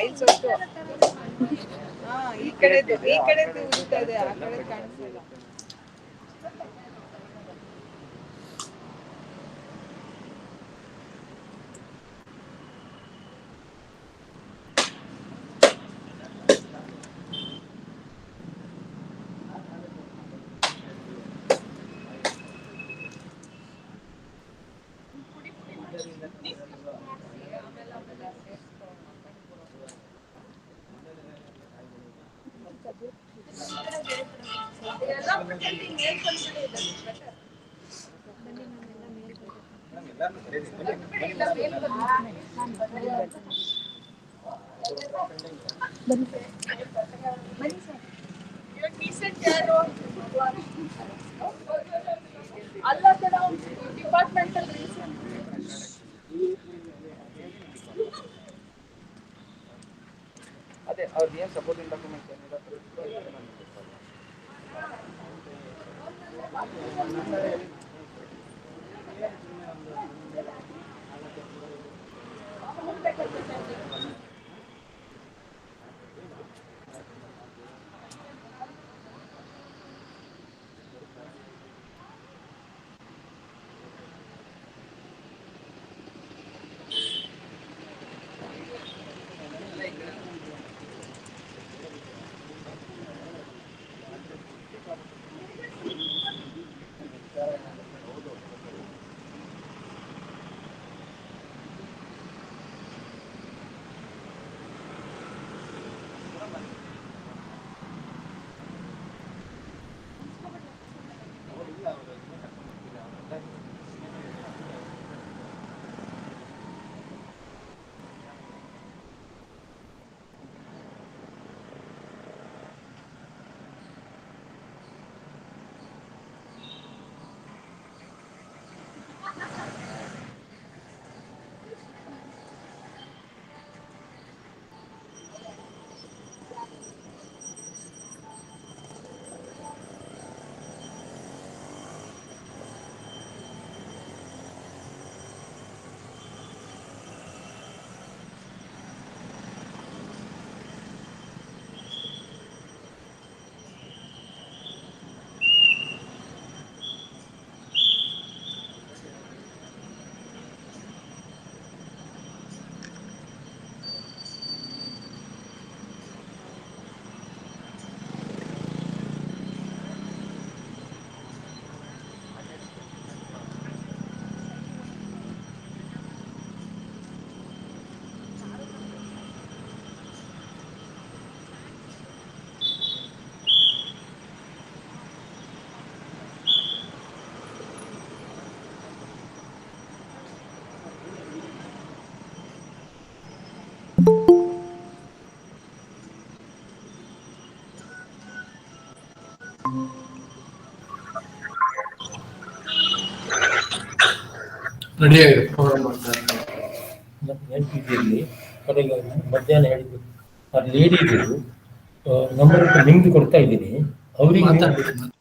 Tiles ಹೊತ್ತು ಈ ಕಡೆದು ಉಳಿತಾ ಇದೆ, ಆ ಕಡೆ ಕಾಣಿಸ್ತಿಲ್ಲ. ಡಿಪಾರ್ಟ್ಮೆಂಟಲ್ ಅದೇ ಅವ್ರದ್ದು ಏನು ಸಪೋರ್ಟಿಂಗ್ ಡಾಕ್ಯುಮೆಂಟ್ಸ್ ಏನಿಲ್ಲ. ರೆಡಿ ನೆನಪಿದ್ದಲ್ಲಿ ಕಡೆಗೆ ಮಧ್ಯಾಹ್ನ ಹೇಳಿದ್ದು ಆ ಲೇಡೀಸು ನಂಬರ್ ಲಿಂಕ್ ಕೊಡ್ತಾ ಇದ್ದೀನಿ ಅವರಿಗೆ.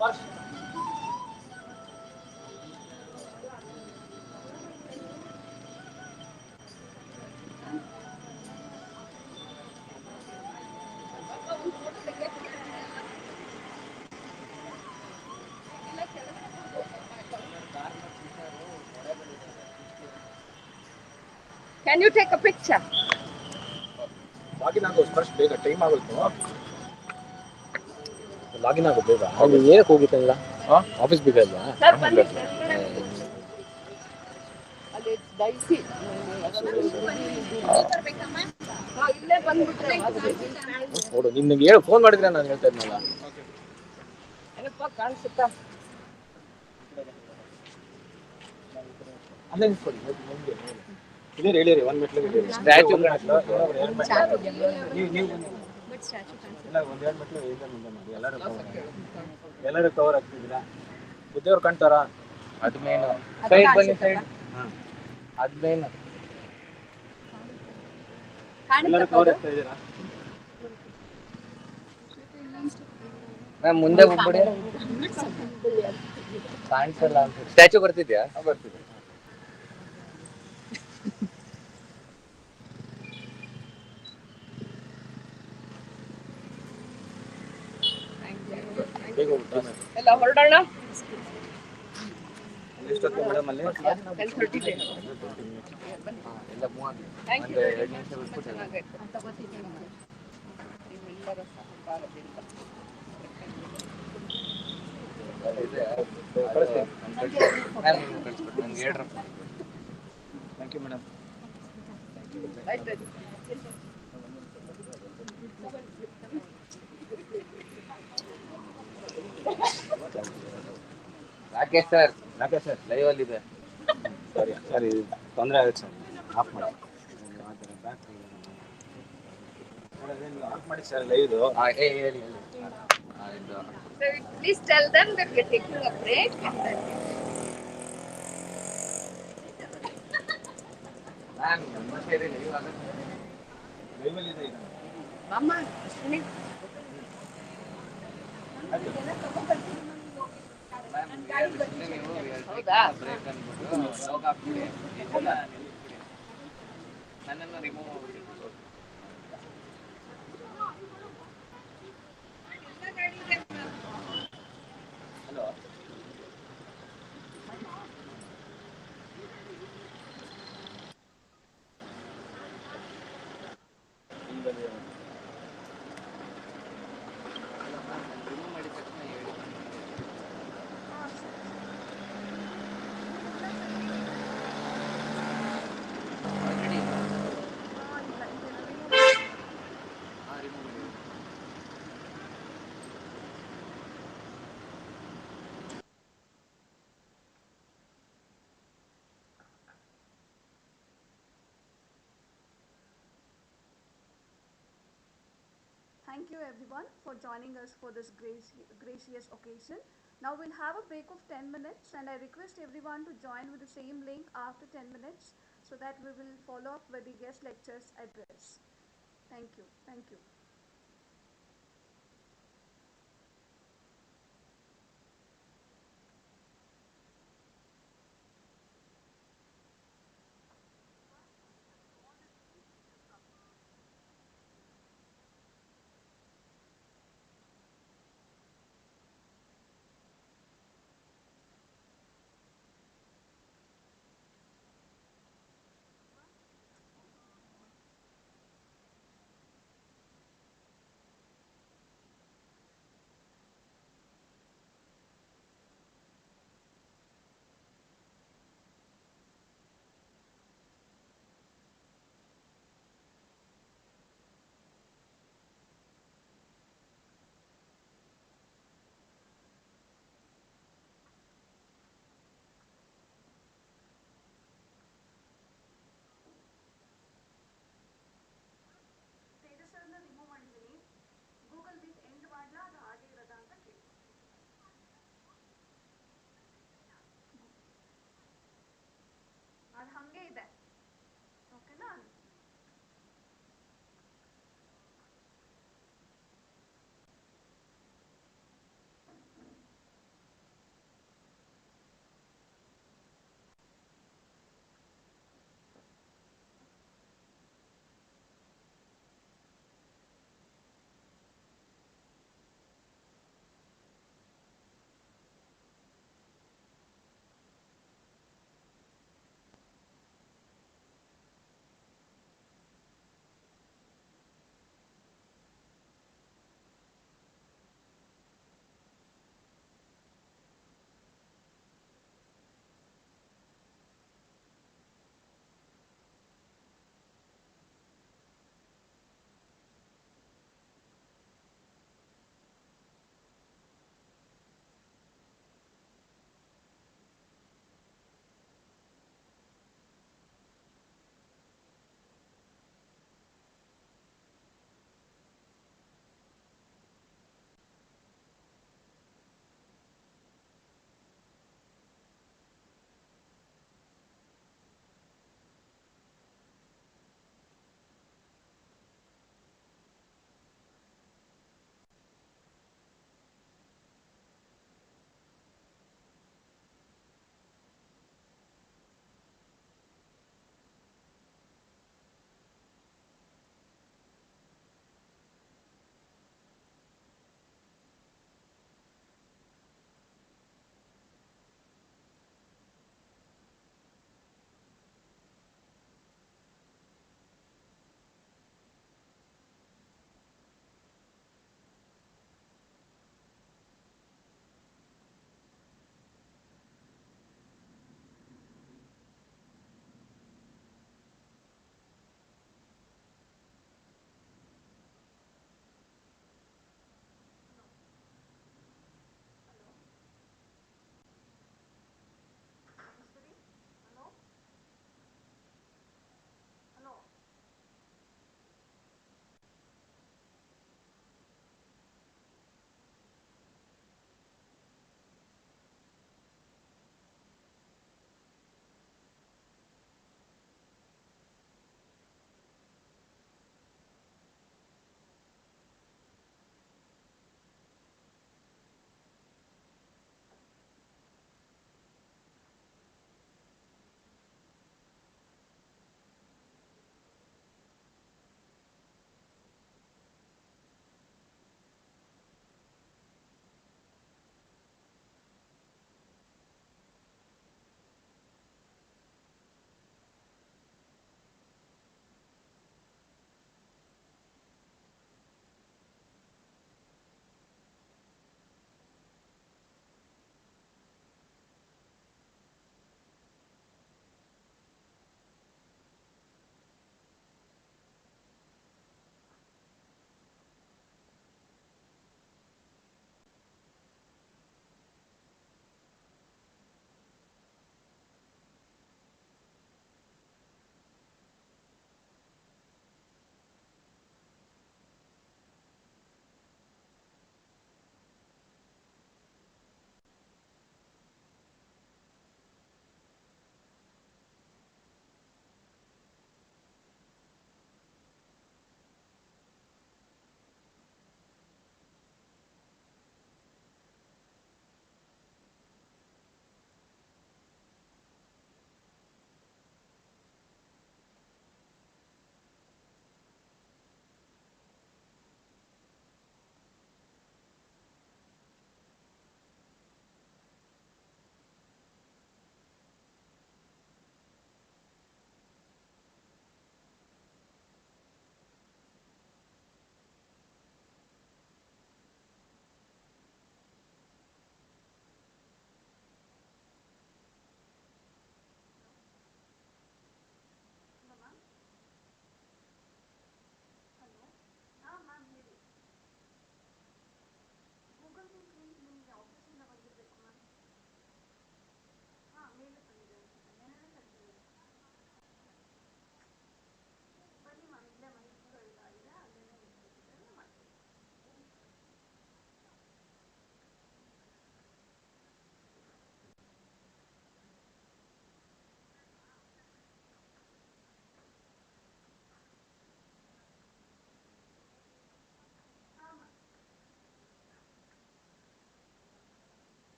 Can you take a picture? Login ಆಗೋ ಫಸ್ಟ್ ಬೇಗ ಟೈಮ್ ಆಗುತ್ತೆ. ಲಾಗಿನ್ ಆಗೋ ಬೇಗ. ಅಲ್ಲಿ ಏನಕ್ಕೆ ಹೋಗಿತ್ತಲ್ಲ ಆಫೀಸ್ ಬೇಕಲ್ವಾ? ಅಲ್ಲಿ ದಯಸಿ ಇಲ್ಲೇ ಬಂದ್ಬಿಟ್ರೆ ನೋಡು ನಿಮ್ಗೆ ಹೇಳಿ ಫೋನ್ ಮಾಡಿದ್ರೆ ನಾನು ಹೇಳ್ತಾ ಇದ್ನಲ್ಲ. ಏನಪ್ಪ ಕಾಣಿಸುತ್ತಾ? ಅಲ್ಲೇ ನಿಂತ್ಕೊಳ್ಳಿ ಮುಂದೆ ಇಲ್ಲೇ ಹೇಳಿರಿ 1 ಮೆಟ್ಲು ಸ್ಟ್ಯಾಚ್ಯೂ ನೀವು ಇಲ್ಲ 1-2 ಮೆಟ್ಲು ಇದೆ ಮುಂದೆ ಮಾಡಿ ಎಲ್ಲರೂ ಕವರ್ ಆಗ್ತಿದ್ದೀರಾ? ಬುದ್ಧಿಯವ್ರು ಕಾಣ್ತಾರಾ? ಅದು ಮೇನು ಸೈಡ್ ಬನ್ನಿ ಸೈಡ್. ಅದು ಮೇನು ಎಲ್ಲರೂ ಕವರ್ ಆಗ್ತಾ ಇದ್ದೀರಾ? ಮ್ಯಾಮ್ ಮುಂದೆ ಹೋಗ್ಬಿಡಿ. ಕಾಣಿಸಲ್ಲ ಅಂತ ಸ್ಟ್ಯಾಚ್ಯೂ ಬರ್ತಿದ್ಯಾ? ಬರ್ತಿದೆ. ಎಲ್ಲ ಹೊರಡೋಣ. ಎಷ್ಟೊತ್ತು ಮೇಡಮ್ ಅಲ್ಲಿ? 10:30 ಎಲ್ಲ ಮೂವ್ ಆಗಿ ಥ್ಯಾಂಕ್ ಯು. 2 ನಿಮಿಷ ಬಿಟ್ಬಿಟ್ಟು ಚೆನ್ನಾಗೈತೆ ನಿಮ್ಮೆಲ್ಲರ ಸಹಕಾರದಿಂದ. ನಂಗೆ ಹೇಳ್ರಪ್ಪ. Thank you madam. ಆಯ್ತು. ರಾಕೇಶ್ ಸರ್ ಲೈವ್ ಅಲ್ಲಿ ಇದೆ. ಸರಿ ತೊಂದರೆ ಆಗುತ್ತೆ ಸರ್. ಆಫ್ ಮಾಡಿ ಆಫ್ ಮಾಡಿ ಸರ್ ಲೈವ್. ಹೇಳಿ. So please tell them that we're taking a break. Ma'am ನಮಸ್ತೆ ರೀ ಲೈವ್ ಆಗುತ್ತೆ. ಲೈವ್ ಅಲ್ಲಿ ಇದೆ ಈಗ. Mama, Ashwini. ಹೌದಾ? ಬ್ರೇಕ್ ಅಂದ್ಬಿಟ್ಟು ಲೋಗ್ ಹಾಕ್ಬಿಡಿ. ನನ್ನನ್ನು ರಿಮೂವ್ ಮಾಡ್ಬಿಡಿ. ಹಲೋ ರಿಮೂವ್ ಮಾಡಿದ ತಕ್ಷಣ ಹೇಳಿ. Thank you everyone for joining us for this gracious occasion. Now we'll have a break of 10 minutes and I request everyone to join with the same link after 10 minutes so that we will follow up with the guest lecturer's address. Thank you. Thank you.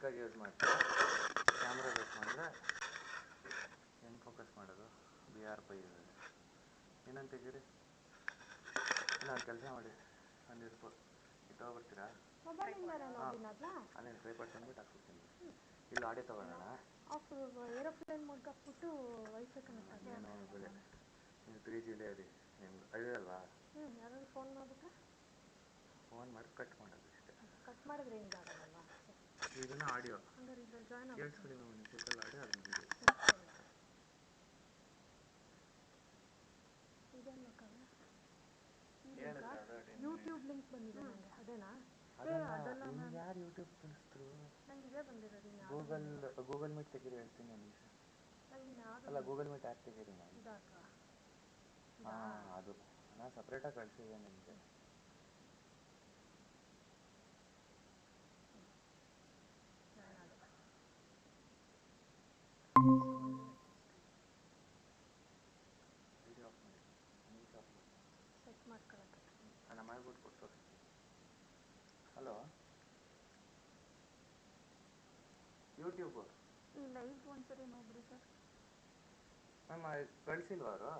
ಮೈಕಾಗಿ use ಮಾಡ್ತೀರಾ? Camera ಬೇಕು ಅಂದರೆ ಹೆಂಗೆ focus ಮಾಡೋದು? VR pi ಇದೆ. ಏನಂತಿದ್ದೀರಿ? ಇಲ್ಲ ಕೆಲಸ ಮಾಡಿ ಅಲ್ಲಿರ್ಬೋ ಇಟ್ಕೊಬರ್ತೀರಾ? ಅದೇನು ಟ್ರೈ ಪಟ್ಟು ಅಂದ್ಬಿಟ್ಟು ಹಾಕ್ಬಿಡ್ತೀನಿ. ಇಲ್ಲಿ ಆಡಿಯೋ ತೊಗೊಳ್ಳೋಣ. ಏರೋಪ್ಲೇನ್ ಮೋಡ್ಗೆ ಹಾಕ್ಬಿಟ್ಟು ವೈಫೈ ಕನೆಕ್ಟ್ ಆಗಿ ಏನು ಬೆಲೆ ನೀವು 3Gಲೇ ಅದಿ ನಿಮ್ಗೆ ಅಲ್ವಾ? ಯಾರಾದ್ರು ಫೋನ್ ಮಾಡಿಬಿಟ್ರೆ ಫೋನ್ ಮಾಡಿ ಕಟ್ ಮಾಡೋದು ಇಷ್ಟೇ. ಕಟ್ ಮಾಡಿದ್ರೆ ಹಿಂಗಾಗಲ್ವಾ? ಇದನ್ನು ಆಡಿಯೋ ಹಂಗಾರೆ ಇದ್ರಲ್ಲಿ ಜಾಯ್ನ್ ಕೇಳಿಸ್ಬಿಡಿ. ನಾವು ಒಂದು ಸೆಕಲ್ ಆಡಿಯೋ ಅದು ವಿಡಿಯೋ ಯೂಟ್ಯೂಬ್ ಲಿಂಕ್ ಬಂದಿದೆ ನನಗೆ. ಅದೇನಾ? ಅದನ್ನು ಯಾರು ಯೂಟ್ಯೂಬ್ ಕಳಿಸಿದ್ರು? ನಂಗೆ ಇದೇ ಬಂದಿರೋದು. ಗೂಗಲ್ ಮೀಟ್ ತೆಗೀರಿ ಹೇಳ್ತೀನಿ ಒಂದು ನಿಮಿಷ. ಅಲ್ಲ ಗೂಗಲ್ ಮೀಟ್ ಆ್ಯಪ್ ತೆಗೀರಿ ನಾನು. ಹಾಂ ಅದು ನಾನು ಸಪ್ರೇಟಾಗಿ ಕಳಿಸಿದ್ದೆ ನಿಮಗೆ. ವಿಡಿಯೋ ಆಫ್ ಮಾಡಿ ಸೆಟ್ ಮಾಡ್ಕೊಳ್ಳೋಕ್ಕೆ ನಾನು ಮಾಡಿಬಿಟ್ಟು ಕೊಟ್ಟು. ಹಲೋ ಯೂಟ್ಯೂಬು ಈ ಲೈವ್ ಒಂದ್ಸರಿ ನೋಡ್ಬಿಡಿ ಸರ್. ಮ್ಯಾಮ್ ಕಳಿಸಿಲ್ವ ಅವರು?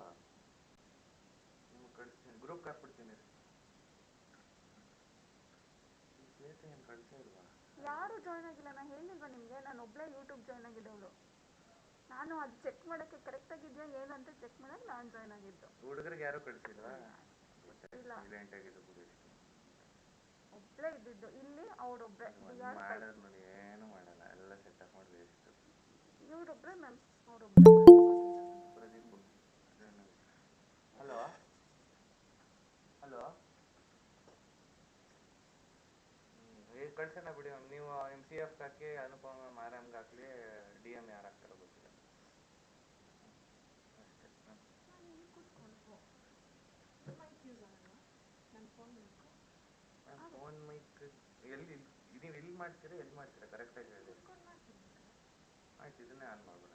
ನಿಮ್ಗೆ ಕಳಿಸ್ತೀನಿ, ಗ್ರೂಪ್ಗೆ ಹಾಕ್ಬಿಡ್ತೀನಿ. ಶ್ವೇತ ಏನು ಕಳಿಸೇ ಇಲ್ವಾ? ಯಾರು ಜಾಯ್ನ್ ಆಗಿಲ್ಲ. ನಾನು ಹೇಳಿಲ್ವಾ ನಿಮಗೆ? ನಾನು ಒಬ್ಬಳೇ ಯೂಟ್ಯೂಬ್ ಜಾಯ್ನ್ ಆಗಿದ್ದವಳು. ನಾನು ಅದು ಚೆಕ್ ಮಾಡೋಕ್ಕೆ ಕರೆಕ್ಟಾಗಿದೆಯಾ ಏನು ಅಂತ ಚೆಕ್ ಮಾಡೋಕ್ಕೆ ನಾನು ಜಾಯ್ನ್ ಆಗಿದ್ದು. ಹುಡುಗರಿಗೆ ಯಾರು ಕಳಿಸಿಲ್ವಾ? ಇಲ್ಲ, ಸೈಲೆಂಟ್ ಆಗಿದ್ದು ಬಿಡಿ. ಒಬ್ಬಳೇ ಇದ್ದಿದ್ದು ಇಲ್ಲಿ. ಅವರೊಬ್ಬರೇ ಮಾಡೋದು ನೋಡಿ, ಏನು ಮಾಡಲ್ಲ, ಎಲ್ಲ ಸೆಟಪ್ ಮಾಡಿ ವೇಸ್ಟ್. ಇವರೊಬ್ಬರೇ ಮ್ಯಾಮ್, ಅವರೊಬ್ಬರೇ. ಪ್ರದೀಪ್. ಹಲೋ ಹಲೋ ಕಳ್ಸೋಣ ಬಿಡಿ ಮ್ಯಾಮ್. ನೀವು MCF ಹಾಕಿ, ಅನುಪಮ ಆರಾಮ್ಗೆ ಹಾಕಲಿ, DM ಯಾರು ಹಾಕ್ತಾರೋ ಗೊತ್ತಿಲ್ಲ ಅಷ್ಟೇ. ಫೋನ್ ಮೈಕ್ ಎಲ್ಲಿ ನೀವು ಇಲ್ಲಿ ಮಾಡ್ತೀರಾ ಕರೆಕ್ಟಾಗಿ ಹೇಳಿ. ಆಯ್ತು, ಇದನ್ನೇ ಆನ್ ಮಾಡ್ಬಿಡೋಣ.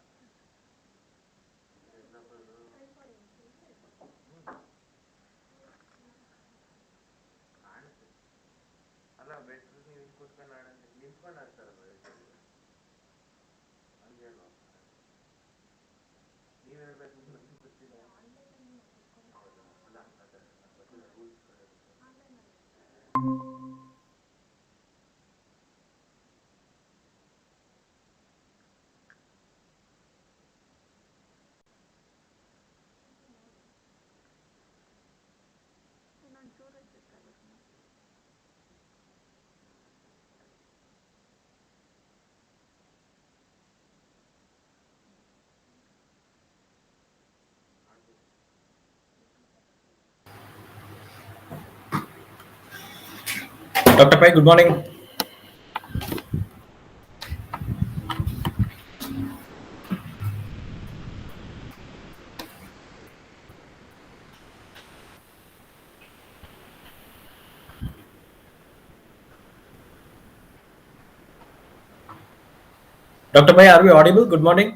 ಕಾಣುತ್ತೆ ಅಲ್ಲ, ಬೆಟ್ರ್ ನೀವು ಇಲ್ಲಿ ಕೂತ್ಕೊಂಡು ಆಡಂತ ನಿಂತ್ಕೊಂಡು ಆಡ್ತಾರಲ್ಲ ಹಂಗೆ ಹೇಳುವ. ನೀವು ಹೇಳ್ಬೇಕು, ನನಗೆ ಗೊತ್ತಿಲ್ಲ. ಹೌದಾ? ಅಲ್ಲ ಅದೇ ಗೊತ್ತಿಲ್ಲ ರೂಲ್ಸ್ ಇನ್ನೊಂದು ಚೂರು ಅಡ್ಜಸ್ಟ್ ಆಗುತ್ತೆ. Dr. Pai, good morning. Dr. Pai, are we audible? Good morning.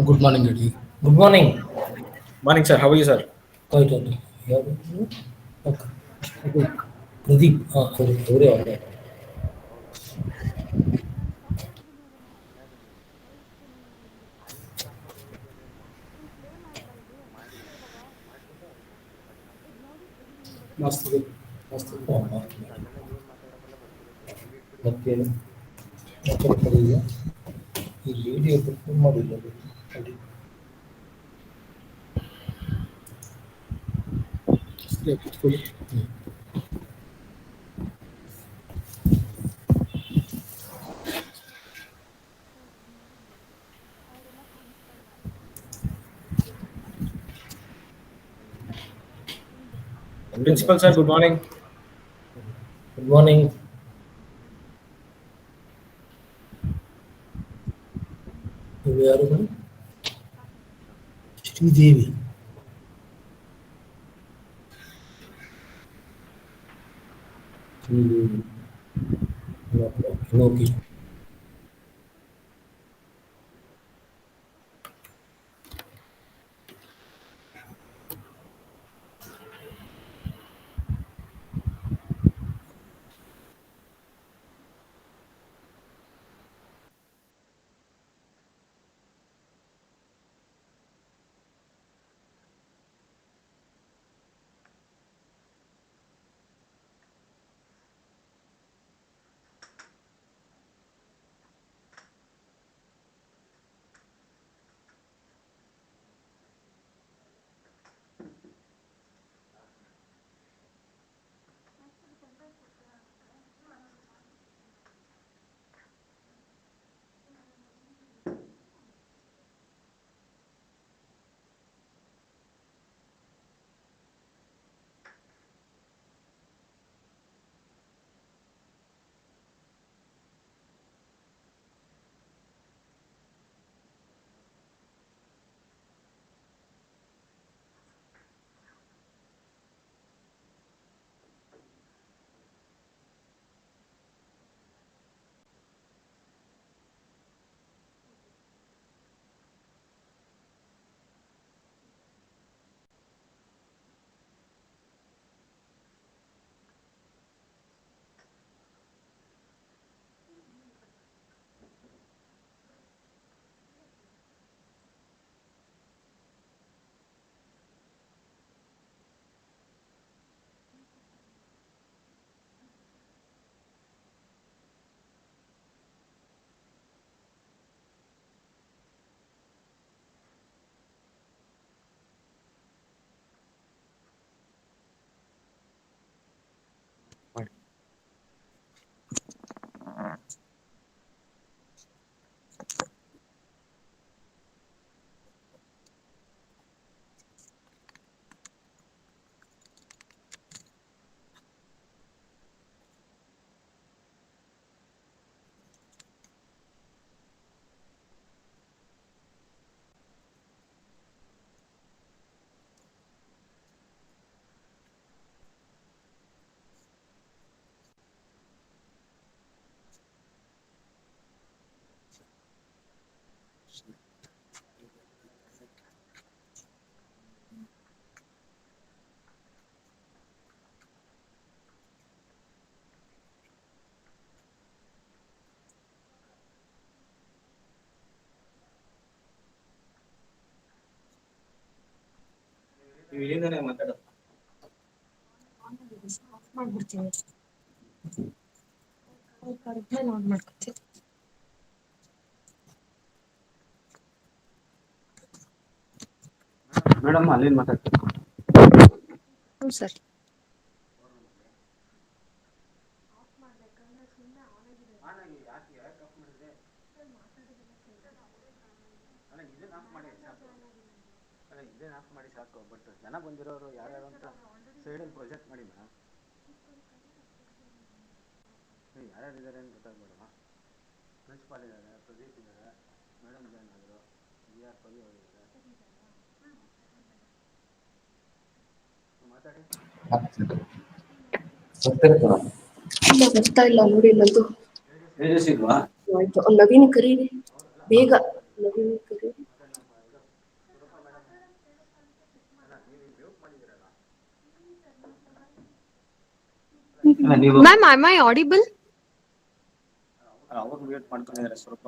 Good morning, Daddy. Good morning. Morning, sir. How are you, sir? Quite okay. Okay. Pradeep. Sorry. Mast. ಅದೆಲ್ಲ ಏನು ಮಾತಾಡೋಕ್ಕೆಲ್ಲ ಬರ್ತಿರುತ್ತೆ. ಇಲ್ಲಿ ಇಟ್ಬಿಡಿ. ಮತ್ತೇನು ಮಾತಾಡ್ತಾರೆ ಈ ಲೇಡಿ ಫೋನ್ ಮಾಡಿಲ್ಲ ಕೂತ್ಕೊಳ್ಳಿ. Principal, sir, good morning. Good morning. ನೀವು ಯಾರು? ಶ್ರೀದೇವಿ. ಓಕೆ. ಇಲ್ಲಿಂದನೇ ಮಾತಾಡೋದು. ಮಾಡ್ಬಿಡ್ತೀನಿ ನೋಡ್ ಮಾಡ್ಕೊತೀನಿ. ಮೇಡಮ್ ಅಲ್ಲಿಂದ ಮಾತಾಡ್ತೀನಿ. ಹ್ಞೂ ಸರ್. ಇದನ್ನ ಆಫ್ ಮಾಡಿ ಸಾಕು. ಬಟ್ ಜನ ಬಂದಿರೋರು ಯಾರ್ಯಾರು ಅಂತ ಸೈಡಲ್ಲಿ ಪ್ರೊಜೆಕ್ಟ್ ಮಾಡಿ ಮೇಡಮ್. ಯಾರ್ಯಾರು ಇದ್ದಾರೆ ಅಂತ ಗೊತ್ತಾಗ್ಬೇಡವಾ. ಪ್ರಿನ್ಸಿಪಾಲ್ ಇದ್ದಾರೆ, ಪ್ರದೀಪ್ ಇದ್ದಾರೆ, ಮೇಡಮ್ ಜಾಯ್ನ್ ಆದರು, BR ಪವಿ ಅವರಿದ್ದಾರೆ. ಮಾತಾಡಿ. ಬರ್ತಾ ಇಲ್ಲ ನೋಡಿ ನಂದು. ಇಲ್ವಾ? ಆಯ್ತು, ನವೀನ್ ಕರೀರಿ ಬೇಗ. ನವೀನ್ ಕರೀರಿ. Ma'am, am I audible? ಅವ್ರು ಮ್ಯೂಟ್ ಮಾಡ್ಕೊಂಡಿದ್ದಾರೆ ಸ್ವಲ್ಪ.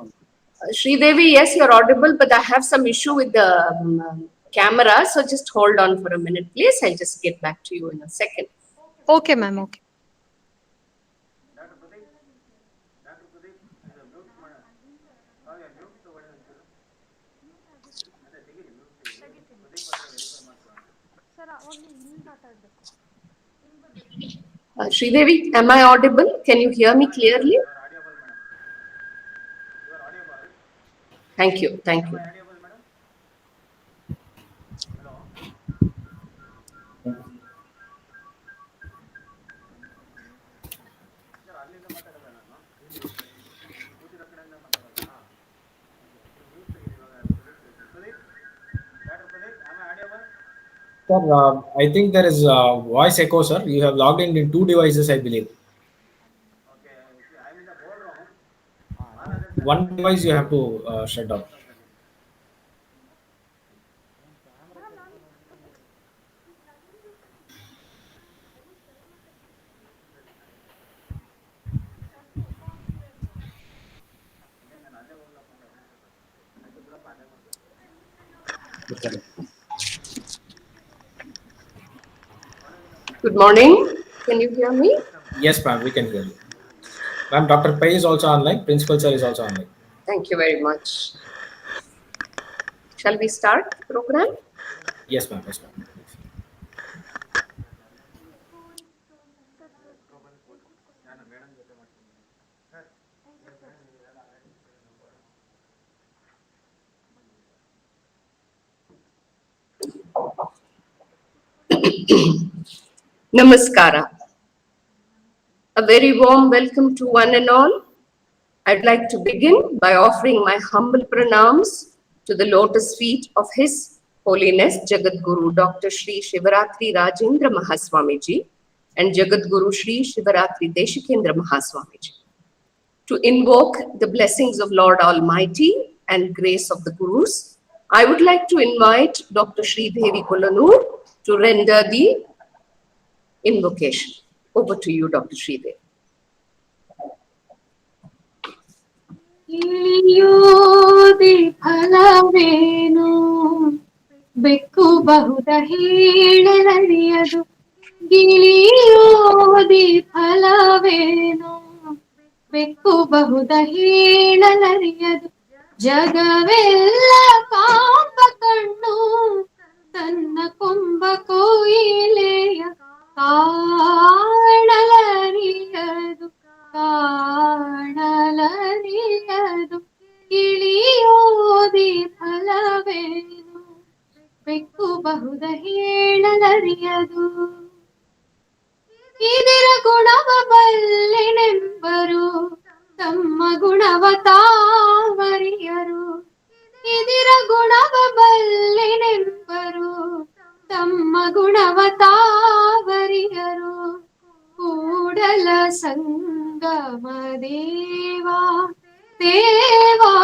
Sridevi, yes, you're audible, but I have some issue with the camera, so just hold on for a minute, please. I'll just get back to you in a second. Okay, ma'am. Okay. Sridevi, am I audible? Can you hear me clearly? Thank you. Thank you. Sir, I think there is voice echo, sir. You have logged in 2 devices, I believe. One device you have to shut down. Good morning. Can you hear me? Yes, ma'am, we can hear you. Ma'am, Dr. Pai is also online. Principal sir is also online. Thank you very much. Shall we start the program? Yes, ma'am. Yes, ma'am. Namaskara. A very warm welcome to one and all. I'd like to begin by offering my humble pranams to the lotus feet of His Holiness Jagadguru Dr. Shri Shivaratri Rajendra Mahaswamiji and Jagadguru Shri Shivaratri Deshikendra Mahaswamiji, to invoke the blessings of Lord Almighty and grace of the Gurus. I would like to invite Dr. Shri Devi Kulanur to render the invocation. Over to you, Dr. Shri Devi. ಇಳಿಯೋದಿ ಫಲವೇನು ಬೆಕ್ಕು ಬಹುದ ಹೇಳಲರಿಯದು. ಗಿಳಿಯೋದಿ ಫಲವೇನು ಬೆಕ್ಕು ಬಹುದ ಹೇಳಲರಿಯದು. ಜಗವೆಲ್ಲ ಕಾಂಬ ಕಣ್ಣು ತನ್ನ ಕೊಂಬ ಕೊಯಿಲೆಯ ಕಾಣಲರಿಯದು. ಕಾಣಲರಿಯದು. ಇಳಿಯೋದಿ ಫಲವೇನು ಬೆಕ್ಕು ಬಹುದ ಹೇಳಲರಿಯದು. ಇದರ ಗುಣವ ಬಲ್ಲೆನೆಂಬರು ತಮ್ಮ ಗುಣವ ತಾವರಿಯರು. ಇದರ ಗುಣವ ಬಲ್ಲೆನೆಂಬರು ತಮ್ಮ ಗುಣವ ತಾವರಿಯರು. ಕೂಡಲ ಸಂಗಮ ದೇವಾ ದೇವಾ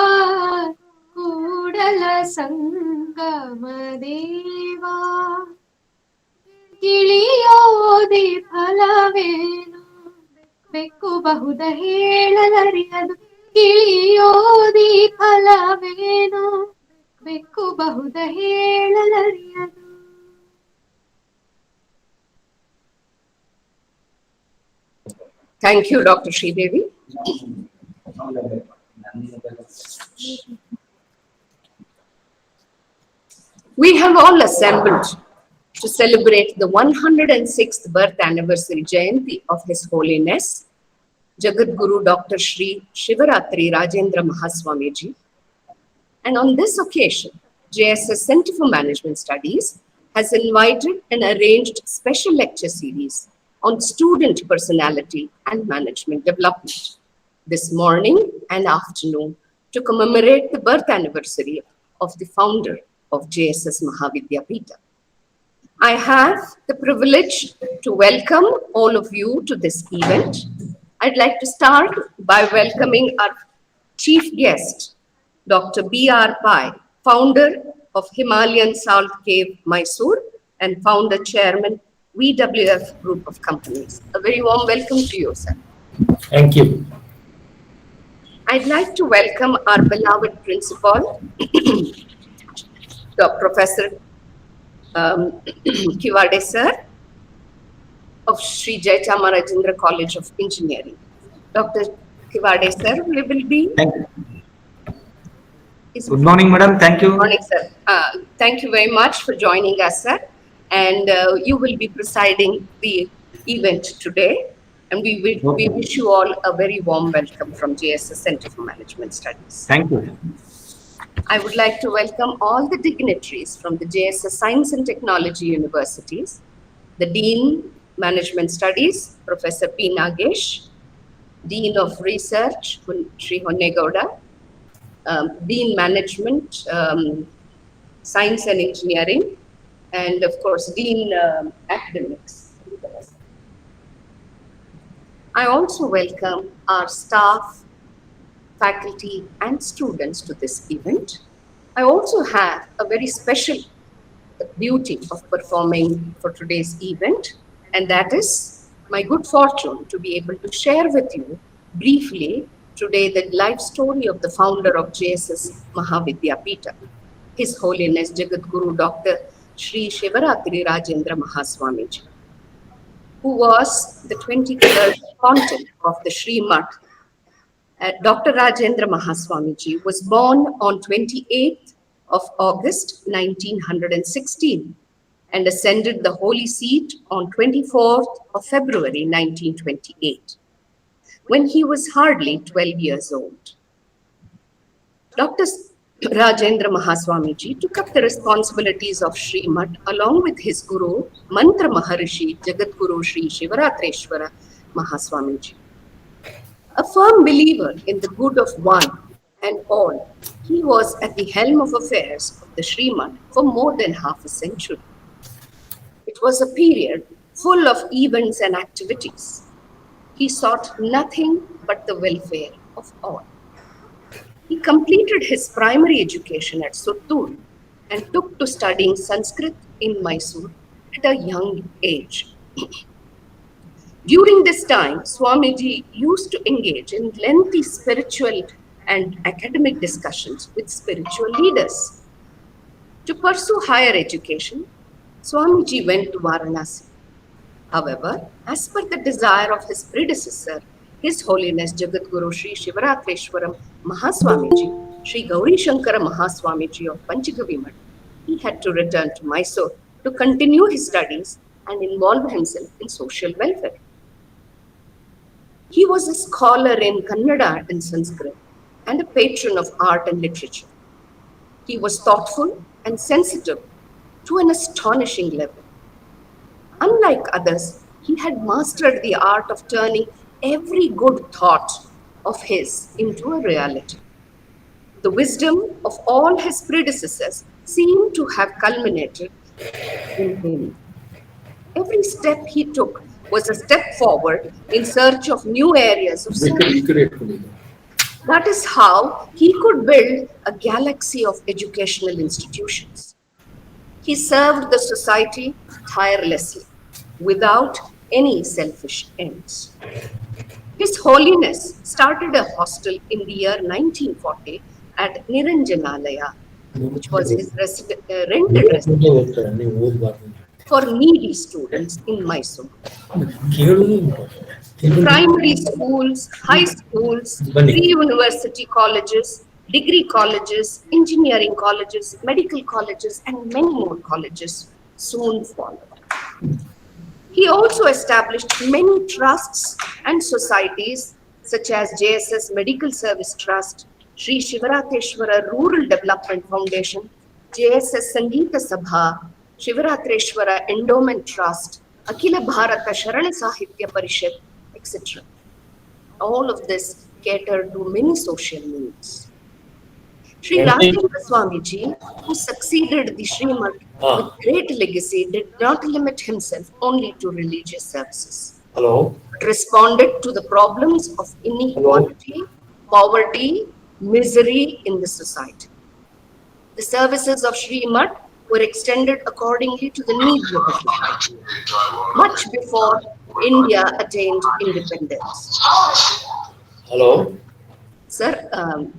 ಕೂಡಲ ಕೂಡಲ ಸಂಗಮದೇವಾ ತಿಳಿಯೋದಿ ಫಲವೇನು ಬೆಕ್ಕು ಬಹುದ ಹೇಳಲರಿಯದು ತಿಳಿಯೋದಿ ಫಲವೇನು ಬೆಕ್ಕು ಬಹುದ ಹೇಳಲರಿಯದು. Thank you, Dr. Sridevi. We have all assembled to celebrate the 106th birth anniversary Jayanti of His Holiness Jagadguru Dr. Shri Shivaratri Rajendra Mahaswamiji. And on this occasion, JSS Center for Management Studies has invited and arranged special lecture series on student personality and management development this morning and afternoon to commemorate the birth anniversary of the founder of JSS Mahavidyapita. I have the privilege to welcome all of you to this event. I'd like to start by welcoming our chief guest, Dr. B.R. Pai, founder of Himalayan Salt Cave, Mysore, and founder chairman, VWF Group of Companies. A very warm welcome to you, sir. Thank you. I'd like to welcome our beloved principal, Professor Kivade sir of Sri Jaichamarajendra College of Engineering. Dr. Kivade sir, we will be... Thank you. Good morning, madam. Thank you. Good morning, sir. Thank you very much for joining us, sir. And you will be presiding the event today. And we wish you all a very warm welcome from JSS Center for Management Studies. Thank you. I would like to welcome all the dignitaries from the JSS Science and Technology Universities, the Dean Management Studies, Professor P. Nagesh, Dean of Research, Sri Honnegowda, Dean Management, Science and Engineering, and of course, Dean Academics. I also welcome our staff, faculty, and students to this event. I also have a very special duty of performing for today's event, and that is my good fortune to be able to share with you briefly today the life story of the founder of JSS Mahavidyapita, His Holiness Jagadguru Dr. Shri Shivaratri Rajendra Mahaswamiji, who was the 23rd content of the Sri Mat. Dr. Rajendra Mahaswamiji was born on 28th of August 1916 and ascended the holy seat on 24th of February 1928, when he was hardly 12 years old. Dr. Rajendra Mahaswamiji took up the responsibilities of Sri Mat along with his guru, Mantra Maharishi Jagadguru Sri Shivaratreshwara Mahaswamiji. A firm believer in the good of one and all, he was at the helm of affairs of the Sri Mat for more than half a century. It was a period full of events and activities. He sought nothing but the welfare of all. He completed his primary education at Suttur and took to studying Sanskrit in Mysore at a young age. During this time, Swamiji used to engage in lengthy spiritual and academic discussions with spiritual leaders. To pursue higher education, Swamiji went to Varanasi. However, as per the desire of his predecessor, His Holiness Jagadguru Sri Shivaratreshwaram Mahaswamiji, Sri Gauri Shankara Mahaswamiji of Panchagavimat, he had to return to Mysore to continue his studies and involve himself in social welfare. He was a scholar in Kannada and Sanskrit and a patron of art and literature. He was thoughtful and sensitive to an astonishing level. Unlike others, he had mastered the art of turning every good thought of his into a reality. The wisdom of all his predecessors seemed to have culminated in him. Every step he took was a step forward in search of new areas of service. That is how he could build a galaxy of educational institutions. He served the society tirelessly, without any selfish ends. His Holiness started a hostel in the year 1940 at Niranjanalaya, which was his rented residence ನೀವು ಓದ್ಬಾರ್ದು for needy students in Mysore. ಕೇಳುವುದು Primary schools, high schools, Bunny. pre-university colleges, degree colleges, engineering colleges, medical colleges, and many more colleges soon followed. He also established many trusts and societies such as JSS Medical Service Trust, Sri Shivarateshwara Rural Development Foundation, JSS Sangeeta Sabha, Shivaratreshwara Endowment Trust, Akhila Bharata Sharana Sahitya Parishad, etc. All of this catered to many social needs. Sri Rajendra Swamiji, who succeeded the Srimad with great legacy, did not limit himself only to religious services, hello but responded to the problems of inequality, poverty, misery in the society. The services of Srimad were extended accordingly to the needs of the society, much before India attained independence. Hello Sir,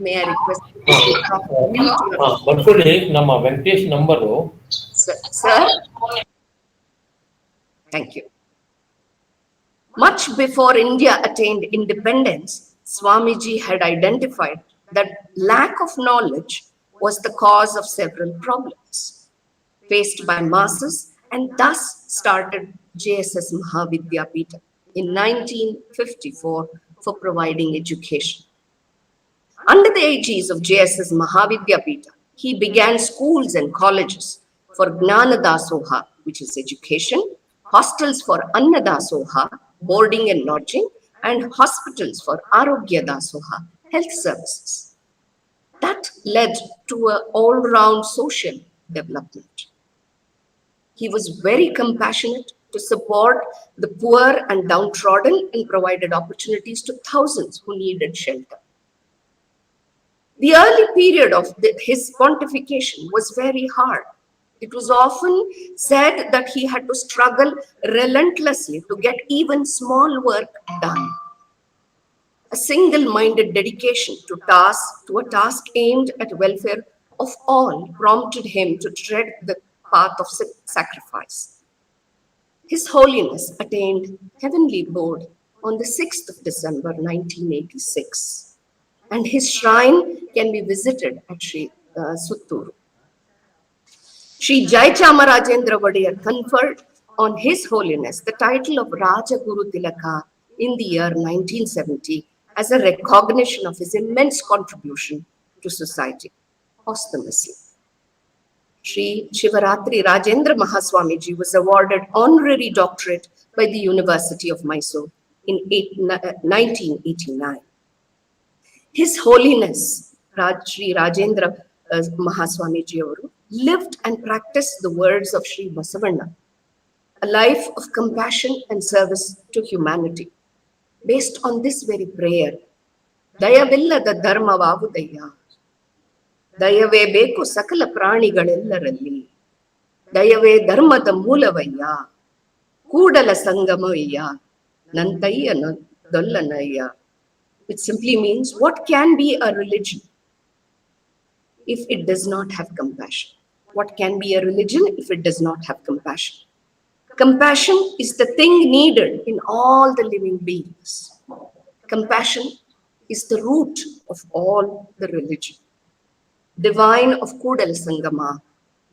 may I request you to talk mute your- ಬರ್ಕೊಳ್ಳಿ ನಮ್ಮ Venkatesh number Sir? Thank you. Much before India attained independence, Swamiji had identified that lack of knowledge was the cause of several problems faced by masses, and thus started JSS Mahavidyapita in 1954 for providing education. Under the aegis of JSS Mahavidyapita, he began schools and colleges for Gnanadasoha, which is education, hostels for Annadasoha, boarding and lodging, and hospitals for Arogya Dasoha, health services. That led to an all-round social development. He was very compassionate to support the poor and downtrodden and provided opportunities to thousands who needed shelter. The early period of his pontification was very hard. It was often said that he had to struggle relentlessly to get even small work done. A single-minded dedication to a task aimed at welfare of all prompted him to tread the path of sacrifice. His Holiness attained heavenly abode on the 6th of December 1986, and his shrine can be visited at Sri Sutturu. Sri Jaichamarajendra Vadiyar conferred on His Holiness the title of Raja Guru Tilaka in the year 1970 as a recognition of his immense contribution to society, posthumously. Sri Shivaratri Rajendra Mahaswamiji was awarded honorary doctorate by the University of Mysore in 1989. His Holiness Sri Rajendra Mahaswamiji lived and practiced the words of Sri Basavanna, a life of compassion and service to humanity, based on this very prayer. Dayavillada dharmavavudayya. ದಯವೇ ಬೇಕು ಸಕಲ ಪ್ರಾಣಿಗಳೆಲ್ಲರಲ್ಲಿ, ದಯವೇ ಧರ್ಮದ ಮೂಲವಯ್ಯ, ಕೂಡಲ ಸಂಗಮವಯ್ಯ, ನಂತಯ್ಯ ದೊಲ್ಲನಯ್ಯ. It simply means, what can be a religion if it does not have compassion? What can be a religion if it does not have compassion? Compassion is the thing needed in all the living beings. Compassion is the root of all the religion. Divine of Kudal Sangama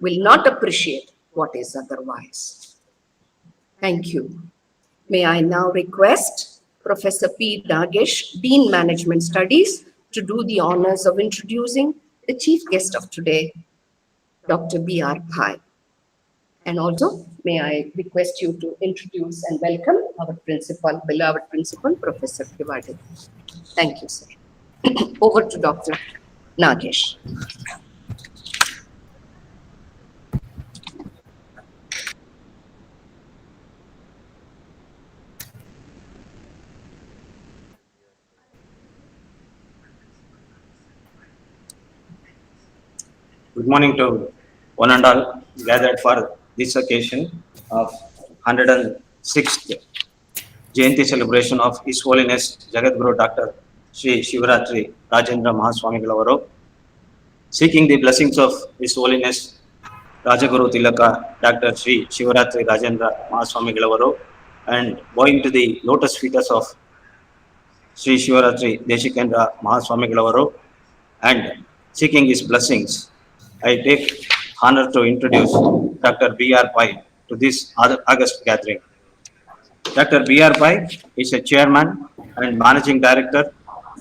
will not appreciate what is otherwise. Thank you. May I now request Professor P. Nagesh, Dean Management Studies, to do the honors of introducing the chief guest of today, Dr. B.R. Pai. And also, may I request you to introduce and welcome our principal, beloved principal, Professor Kivadi. Thank you, sir. Over to Dr. Nagesh. Good morning to one and all gathered for this occasion of 106th Jayanti celebration of His Holiness Jagadguru Dr. Sri Shivaratri Rajendra Mahaswamigalavaru, seeking the blessings of His Holiness Rajaguru Tilaka Dr. Sri Shivaratri Rajendra Mahaswamigalavaru, and bowing to the lotus feet of Sri Shivaratri Deshikendra Mahaswamigalavaru, and seeking his blessings, I take honor to introduce Dr. B.R. Pai to this August gathering. Dr. B.R. Pai is a chairman and managing director,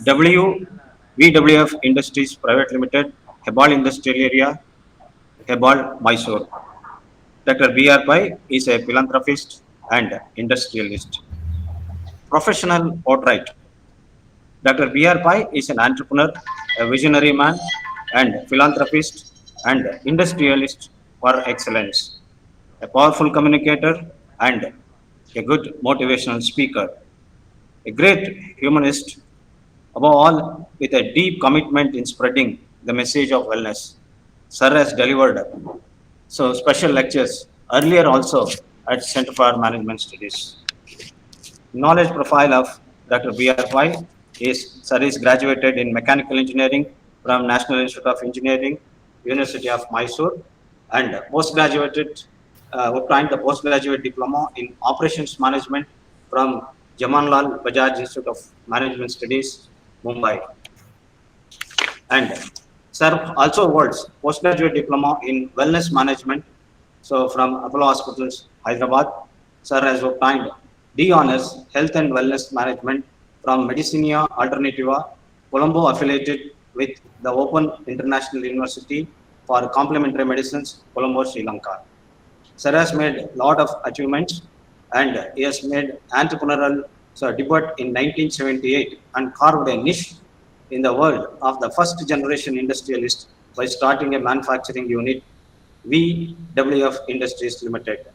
WWF Industries Private Limited, Hebal Industrial Area, Hebal, Mysore. Dr. B.R. Pai is a philanthropist and industrialist. Professional portrait. Dr. B.R. Pai is an entrepreneur, a visionary man, and philanthropist and industrialist for excellence, a powerful communicator and a good motivational speaker, a great humanist, above all with a deep commitment in spreading the message of wellness. Sir has delivered special lectures earlier also at Center for Management Studies. Knowledge profile of Dr. B.R. Pai is Sir is graduated in Mechanical Engineering from National Institute of Engineering, University of Mysore, and obtained the postgraduate diploma in Operations Management from Jamanlal Bajaj Institute of Management Studies, Mumbai. And Sir also holds postgraduate diploma in Wellness Management, from Apollo Hospitals, Hyderabad. Sir has obtained D Honors Health and Wellness Management from Medicinia Alternativa, Colombo, affiliated with the Open International University for Complementary Medicines, Colombo, Sri Lanka. Sir has made a lot of achievements, and he has made entrepreneurial debut in 1978 and carved a niche in the world of the first generation industrialist by starting a manufacturing unit, VWF Industries Limited.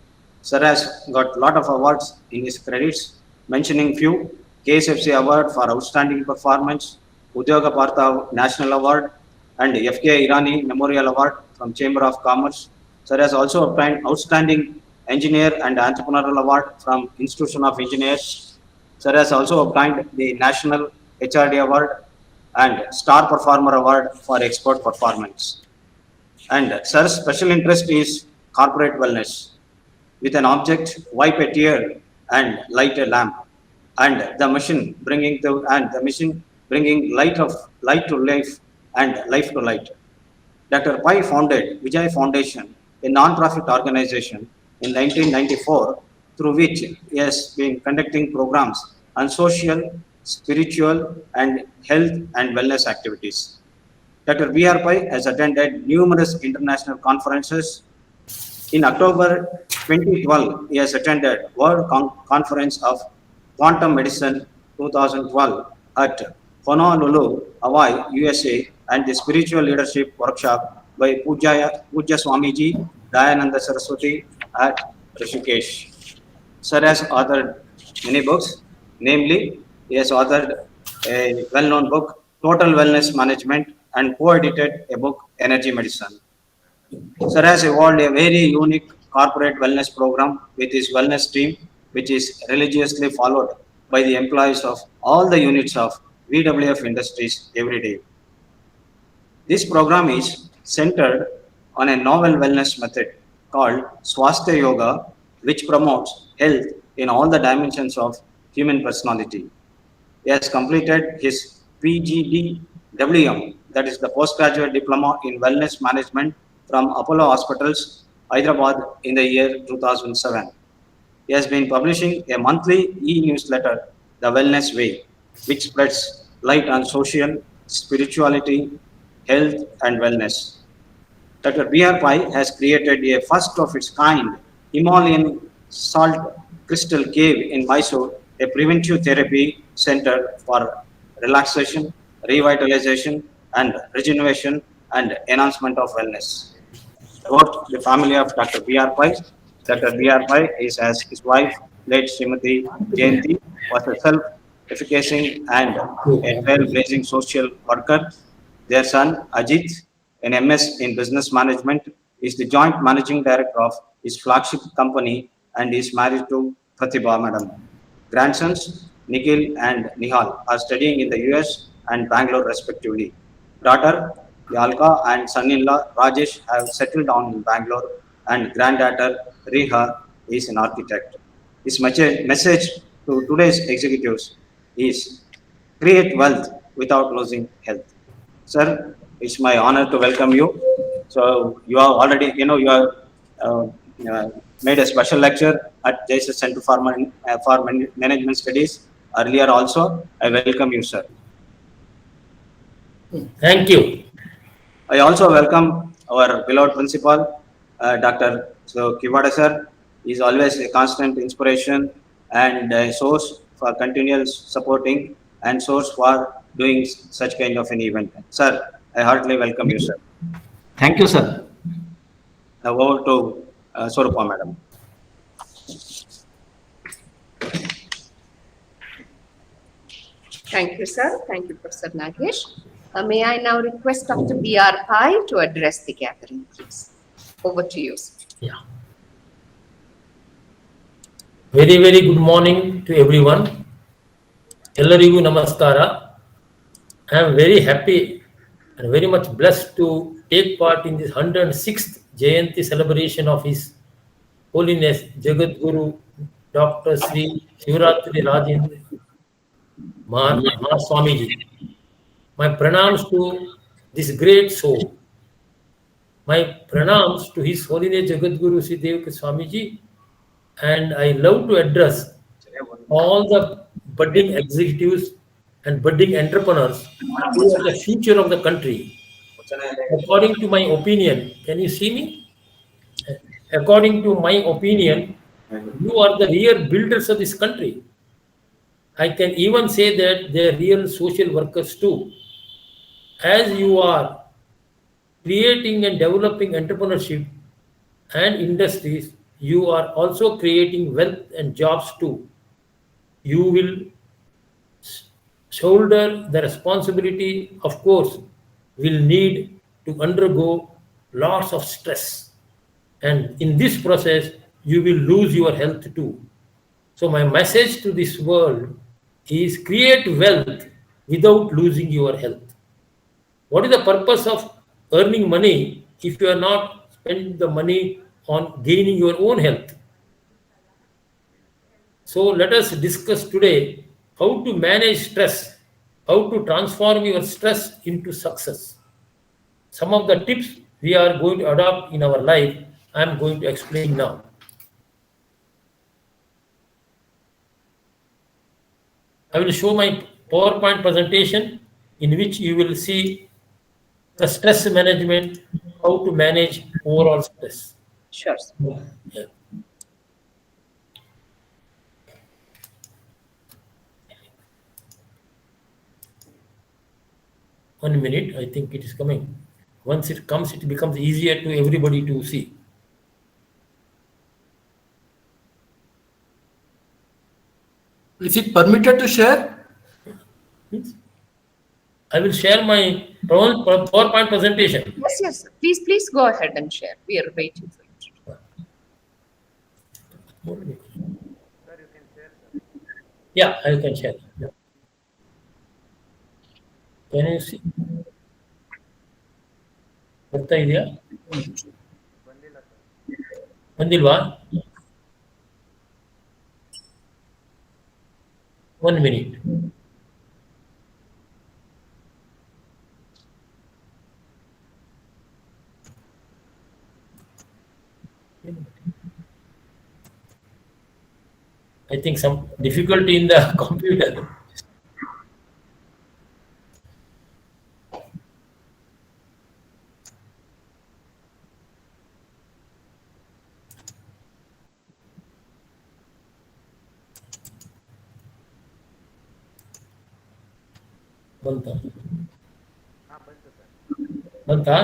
Sir has got a lot of awards in his credits, mentioning few: KSFC Award for Outstanding Performance, Udyoga Partha National Award, and FK Irani Memorial Award from Chamber of Commerce. Sir has also obtained Outstanding Engineer and Entrepreneurial Award from Institution of Engineers. Sir has also obtained the National HRD Award and Star Performer Award for Expert Performance. And Sir's special interest is corporate wellness, with an object: wipe a tear and light a lamp, and the mission bringing light to life and life to light. Dr. Pai founded Vijay Foundation, a non-profit organization, in 1994, through which he has been conducting programs on social, spiritual, and health and wellness activities. Dr. B.R. Pai has attended numerous international conferences. In October 2012, he has attended World Conference of Quantum Medicine 2012 at Honolulu, Hawaii, USA, and the Spiritual Leadership Workshop by Pujya Swamiji Dayananda Saraswati at Rishikesh. Sir has authored many books, namely, he has authored a well-known book, Total Wellness Management, and co-edited a book, Energy Medicine. Sir has evolved a very unique corporate wellness program with his wellness team, which is religiously followed by the employees of all the units of VWF Industries every day. This program is centered on a novel wellness method called Swasthya Yoga, which promotes health in all the dimensions of human personality. He has completed his PGDWM, that is the Postgraduate Diploma in Wellness Management, from Apollo Hospitals, Hyderabad, in the year 2007. He has been publishing a monthly e-newsletter, The Wellness Way, which spreads light on social, spirituality, health, and wellness. Dr. B.R. Pai has created a first of its kind Himalayan salt crystal cave in Mysore, a preventive therapy center for relaxation, revitalization, and regeneration and enhancement of wellness. About the family of Dr. B.R. Pai. Dr. B.R. Pai is, as his wife, late Srimati Jayanti, was a self-efficacious and a trailblazing social worker. Their son, Ajit, an MS in Business Management, is the joint managing director of his flagship company and is married to Pratibha Madam. Grandsons Nikhil and Nihal are studying in the US and Bangalore respectively. Daughter Yalka and son-in-law Rajesh have settled down in Bangalore, and granddaughter Riha is an architect. His message to today's executives is create wealth without losing health. Sir, it's my honor to welcome you. So you are already, you have uh, uh, made a special lecture at JSS Center for Management Studies earlier also. I welcome you, sir. Thank you. I also welcome our beloved principal, Dr. Kivada sir. He is always a constant inspiration and a source for continual supporting and source for doing such kind of an event. Sir, I heartily welcome you, sir. Thank you, sir. Now over to Swarupa madam. Thank you, sir. Thank you, Professor Nagesh. May I now request Dr. B.R. Pai to address the gathering, please. Over to you, sir. Yeah. Very, very good morning to everyone. Ellarigu namaskara. I am very happy and very much blessed to take part in this 106th Jayanti celebration of His Holiness Jagat Guru Dr. Sri Shivaratri Rajendra Mahaswamiji. My pranams to this great soul. My pranams to His Holiness Jagat Guru Sri Devaki Swamiji, and I love to address all the budding executives and budding entrepreneurs who are the future of the country. According to my opinion, can you see me? According to my opinion, you are the real builders of this country. I can even say that they are real social workers too. As you are creating and developing entrepreneurship and industries, you are also creating wealth and jobs too. You will shoulder the responsibility, of course, will need to undergo lots of stress. And in this process, you will lose your health too. So my message to this world is create wealth without losing your health. What is the purpose of earning money if you are not spending the money on gaining your own health? So let us discuss today how to manage stress, how to transform your stress into success. Some of the tips we are going to adopt in our life, I am going to explain now. I will show my PowerPoint presentation in which you will see the stress management, how to manage overall stress. Sure, sir. Yeah. One minute, I think it is coming. Once it comes, it becomes easier to everybody to see. Is it permitted to share? I will share my PowerPoint presentation. Yes, yes, sir. Please go ahead and share. We are waiting for you. Yeah, I can share. Yeah. Can you see? ಬರ್ತಾ ಇದೆಯಾ? ಬಂದಿಲ್ವಾ? One minute. I think some difficulty in the computer. ಬಂತಾ?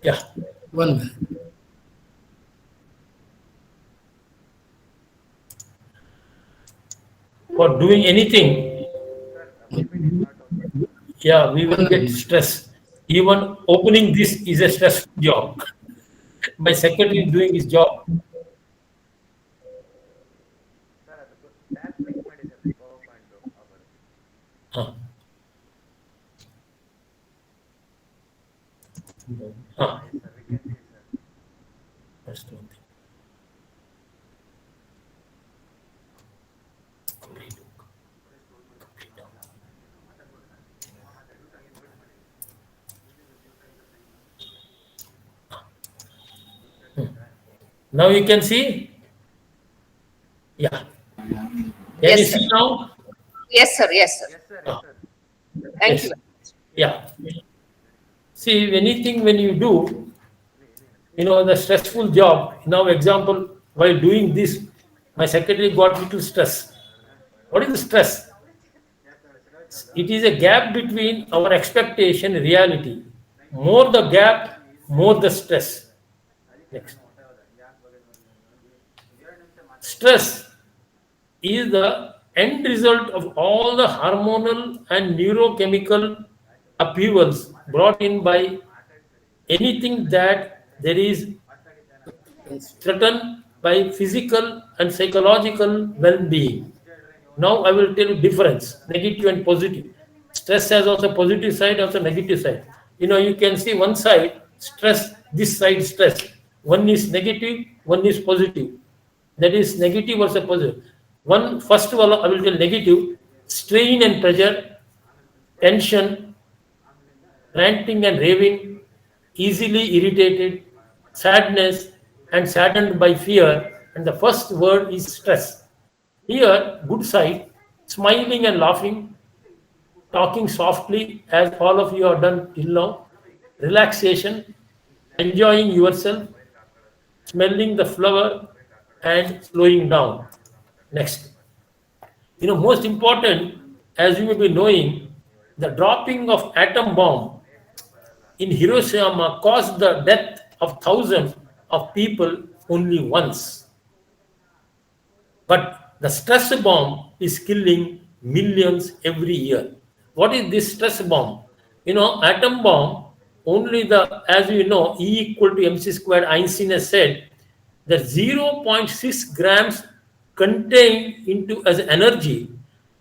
Yeah. One minute. For doing anything, Yeah, we will get stress. Even opening this is a stressful job. My secretary is doing his job. Huh. Huh. That's the one thing. Now you can see? Yeah. Can Yes, you sir. see now? Yes, sir. Yes, sir. Ah, Thank yes. you. Yeah. See, anything when you do, the stressful job. Now, example, while doing this, my secretary got little stress. What is the stress? It is a gap between our expectation and reality. More the gap, more the stress. Next. Stress is the end result of all the hormonal and neurochemical upheavals brought in by anything that there is threatened by physical and psychological well-being. Now I will tell you difference, negative and positive. Stress has also positive side, also negative side. You can see one side stress, this side stress. One is negative, one is positive. That is negative versus positive. One first of all, I will tell negative: strain and pressure, tension, ranting and raving, easily irritated, sadness, and saddened by fear. And the first word is stress. Here, good side, smiling and laughing, talking softly, as all of you have done till now, relaxation, enjoying yourself, smelling the flower, and slowing down. Next. Most important, as you may be knowing, the dropping of atom bomb in Hiroshima caused the death of thousands of people only once. But the stress bomb is killing millions every year. What is this stress bomb? Atom bomb, only as you know, E equal to mc squared, Einstein has said that 0.6 grams contained into as energy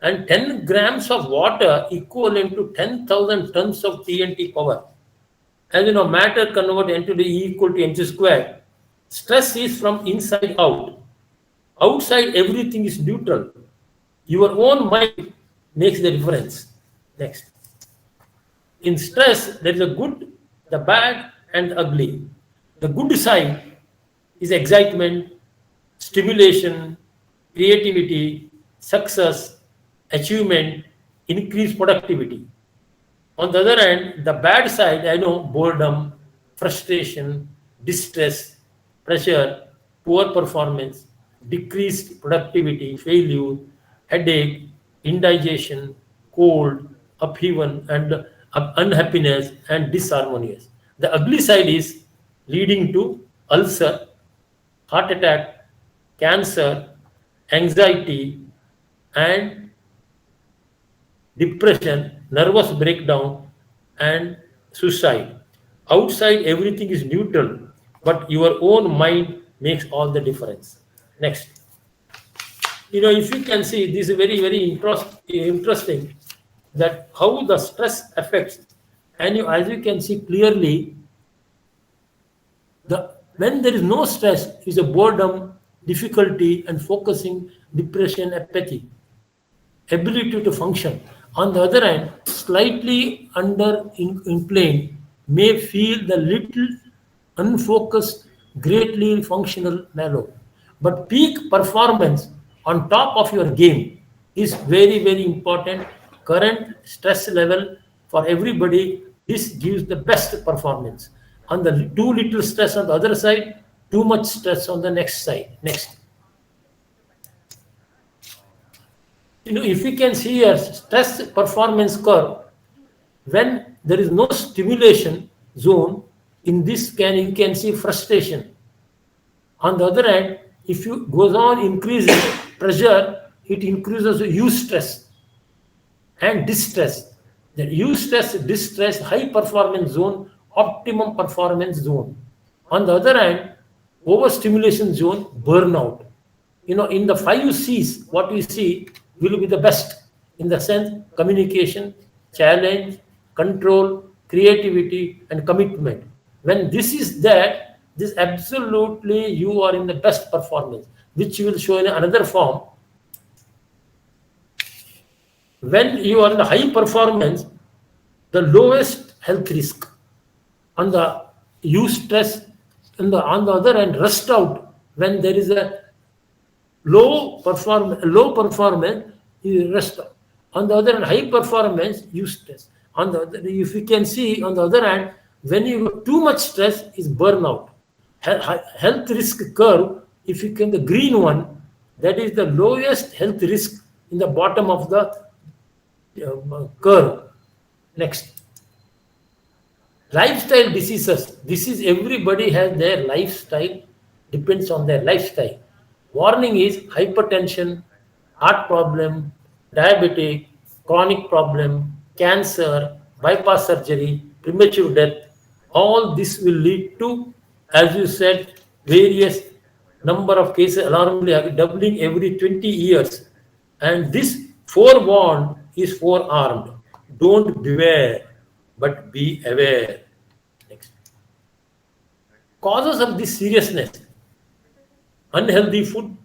and 10 grams of water equivalent to 10,000 tons of TNT power. As you know, matter convert into the E equal to mc squared. Stress is from inside out. Outside, everything is neutral. Your own mind makes the difference. Next. In stress, there is a good, the bad, and the ugly. The good side is excitement, stimulation, creativity, success, achievement, increased productivity. On the other hand, the bad side, I know, boredom, frustration, distress, pressure, poor performance, decreased productivity, failure, headache, indigestion, cold, upheaval, and unhappiness and disharmonious. The ugly side is leading to ulcer, heart attack, cancer, anxiety, and depression, nervous breakdown, and suicide. Outside, everything is neutral, but your own mind makes all the difference. Next. If you can see, this is very, very interesting that how the stress affects. And as you can see clearly, when there is no stress, is a boredom, difficulty, and focusing, depression, apathy, ability to function. On the other hand, slightly inflamed may feel the little unfocused, greatly functional mellow. But peak performance on top of your game is very, very important. Current stress level for everybody, this gives the best performance. On the too little stress on the other side, too much stress on the next side. Next. If we can see a stress performance curve, when there is no stimulation zone, in this you can see frustration. On the other hand, if you goes on increasing pressure, it increases eustress and distress. The eustress, distress, high performance zone, optimum performance zone. On the other hand, overstimulation zone, burnout. In the 5 C's, what we see will be the best in the sense communication, challenge, control, creativity, and commitment. When this is there, this absolutely you are in the best performance, which you will show in another form. When you are in the high performance, the lowest health risk. On the eustress, on the other hand, rest out. When there is a low performance, you rest out. On the other hand, high performance, eustress. On the other, if you can see, on the other hand, when you have too much stress, is burnout. Health risk curve, if you can, the green one, that is the lowest health risk in the bottom of the curve. Next. Lifestyle diseases. This is everybody has their lifestyle, depends on their lifestyle. Warning is hypertension, heart problem, diabetic, chronic problem, cancer, bypass surgery, premature death. All this will lead to, as you said, various number of cases alarmingly doubling every 20 years. And this forewarned is forearmed. Don't beware, but be aware. Next. Causes of this seriousness: unhealthy food,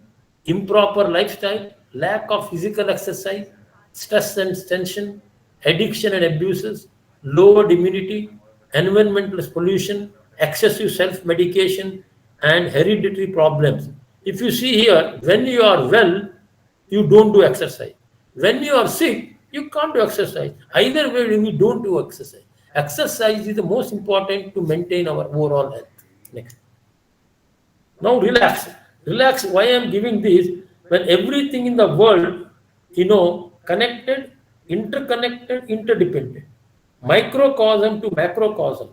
improper lifestyle, lack of physical exercise, stress and tension, addiction and abuses, lowered immunity, environmental pollution, excessive self-medication, and hereditary problems. If you see here, when you are well, you don't do exercise. When you are sick, you can't do exercise. Either way, we don't do exercise. Exercise is the most important to maintain our overall health. Next. Now relax. Relax. Why I am giving this? When everything in the world, connected, interconnected, interdependent. Microcosm to macrocosm.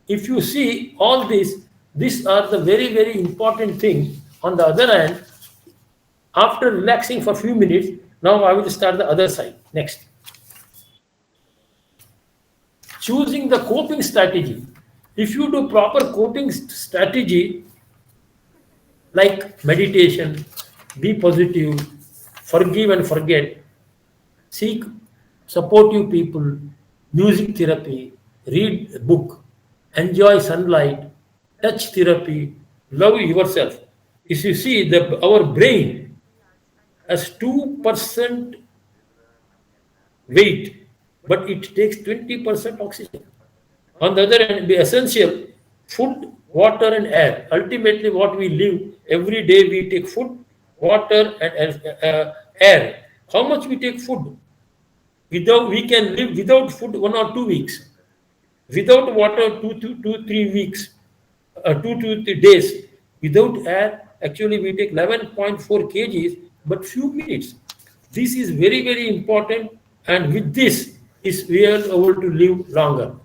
If you see all these are the very, very important things. On the other hand, after relaxing for a few minutes, now I will start the other side. Next. Choosing the coping strategy. If you do proper coping strategy, like meditation, be positive, forgive and forget, seek supportive people, music therapy, read a book, enjoy sunlight, touch therapy, love yourself. If you see, our brain has 2% weight, but it takes 20% oxygen. On the other hand, be essential food, water, and air. Ultimately, what we live every day, we take food, water, and air. How much we take food? We can live without food 1 or 2 weeks. Without water, 3 weeks, 2 to 3 days. Without air, actually we take 11.4 kgs, but few minutes. This is very, very important, and with this we are able to live longer.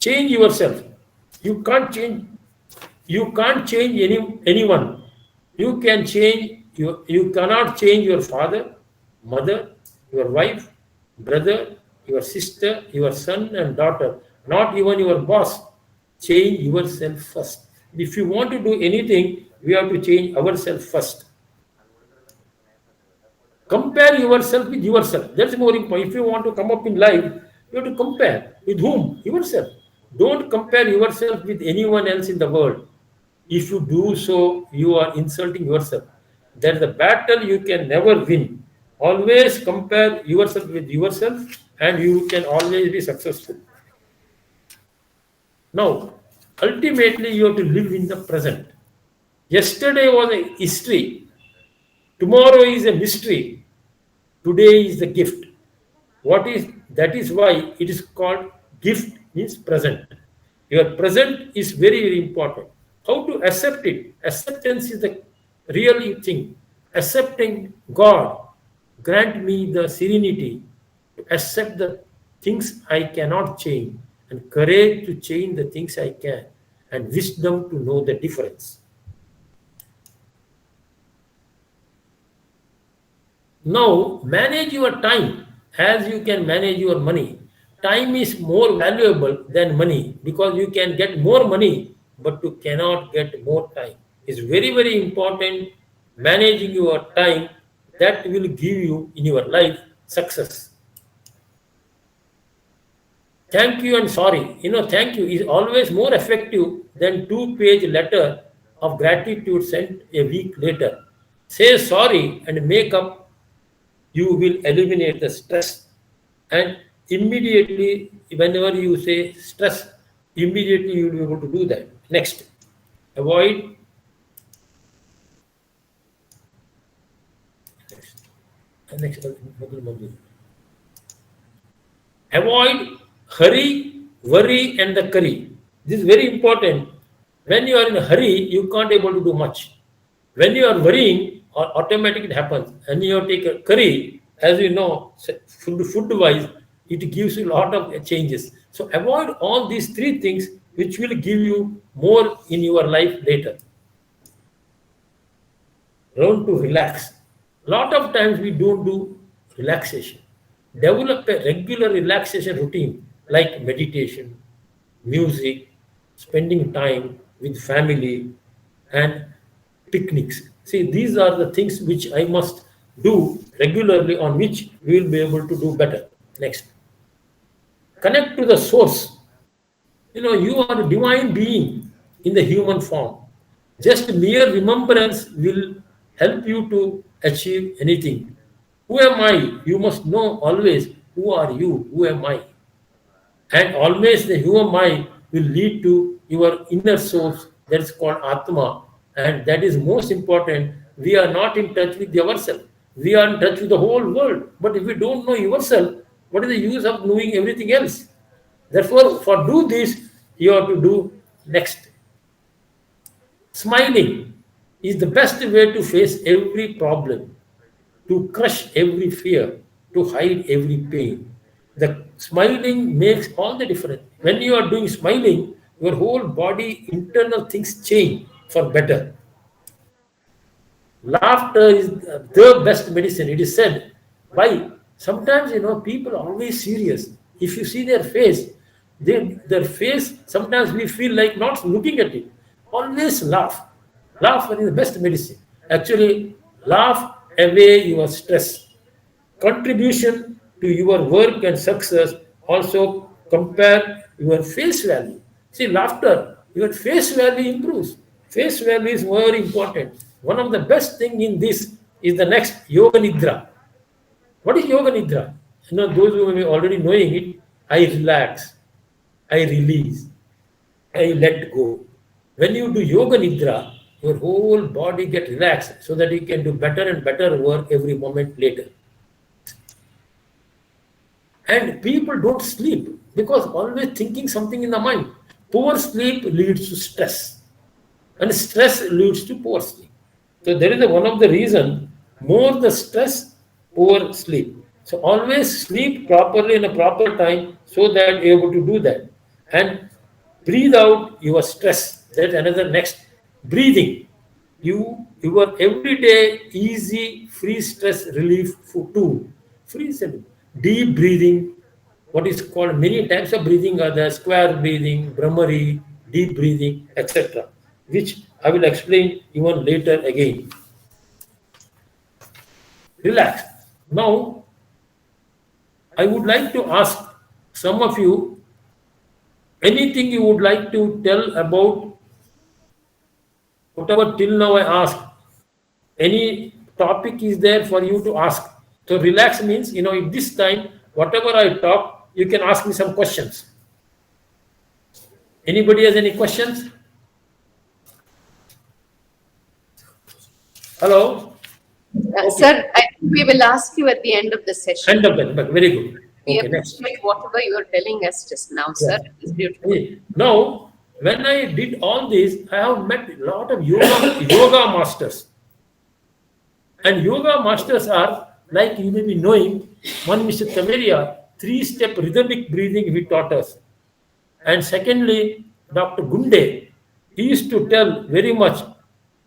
Change yourself. You can't change anyone. You can change you cannot change your father, mother, your wife, brother, your sister, your son and daughter, not even your boss. Change yourself first. If you want to do anything, we have to change ourselves first. Compare yourself with yourself. That's more important. If you want to come up in life, you have to compare. With whom? Yourself. Don't compare yourself with anyone else in the world. If you do so, you are insulting yourself. That's the battle you can never win. Always compare yourself with yourself, and you can always be successful. Now, ultimately, you have to live in the present. Yesterday was a history. Tomorrow is a mystery. Today is the gift. That is why it is called gift means present. Your present is very, very important. How to accept it? Acceptance is the real thing. Accepting God, grant me the serenity to accept the things I cannot change, and courage to change the things I can, and wisdom to know the difference. Now, manage your time as you can manage your money. Time is more valuable than money because you can get more money, but you cannot get more time. It's very, very important managing your time that will give you in your life success. Thank you and sorry. Thank you is always more effective than 2-page letter of gratitude sent a week later. Say sorry and make up, you will eliminate the stress. And immediately, whenever you say stress, immediately you will be able to do that. Next, avoid. Next, avoid hurry, worry, and the curry. This is very important. When you are in a hurry, you can't able to do much. When you are worrying, automatically it happens. And you take a curry, as you know, food-wise, it gives you a lot of changes. So avoid all these three things, which will give you more in your life later. Learn to relax. A lot of times we don't do relaxation. Develop a regular relaxation routine like meditation, music, spending time with family, and picnics. See, these are the things which I must do regularly, on which we will be able to do better. Next. Connect to the source. You are a divine being in the human form. Just mere remembrance will help you to achieve anything. Who am I? You must know always who are you, who am I. And always the who am I will lead to your inner source, that is called Atma. And that is most important. We are not in touch with ourselves. We are in touch with the whole world. But if we don't know yourself, what is the use of knowing everything else? Therefore, for do this, you have to do next. Smiling is the best way to face every problem, to crush every fear, to hide every pain. The smiling makes all the difference. When you are doing smiling, your whole body, internal things change for better. Laughter is the best medicine. It is said. Why? Sometimes, people are always serious. If you see their face, their face, sometimes we feel like not looking at it. Always laugh. Laughter is the best medicine. Actually, laugh away your stress. Contribution to your work and success, also compare your face value. See, laughter, your face value improves. Face value is very important. One of the best thing in this is the next Yoga Nidra. What is Yoga Nidra? Those who may be already knowing it, I relax, I release, I let go. When you do Yoga Nidra, your whole body get relaxed so that you can do better and better work every moment later. And people don't sleep because always thinking something in the mind. Poor sleep leads to stress, and stress leads to poor sleep. So there is one of the reason, more the stress, poor sleep. So always sleep properly in a proper time so that you're able to do that. And breathe out your stress. That's another next. Breathing. Your everyday easy free stress relief tool. Free stress. Deep breathing. What is called many types of breathing are the square breathing, Brahmari, deep breathing, etc., which I will explain even later again. Relax. Now, I would like to ask some of you anything you would like to tell about whatever till now I asked. Any topic is there for you to ask. So relax means, at this time, whatever I talk, you can ask me some questions. Anybody has any questions? Hello? Okay. Sir, I think we will ask you at the end of the session. End of it, but very good. We Okay, next. appreciate whatever you are telling us just now, sir. It's beautiful. Now, when I did all this, I have met a lot of yoga masters. And yoga masters are, like you may be knowing, one Mr. Taveria, 3-step rhythmic breathing he taught us. And secondly, Dr. Gunde, he used to tell very much,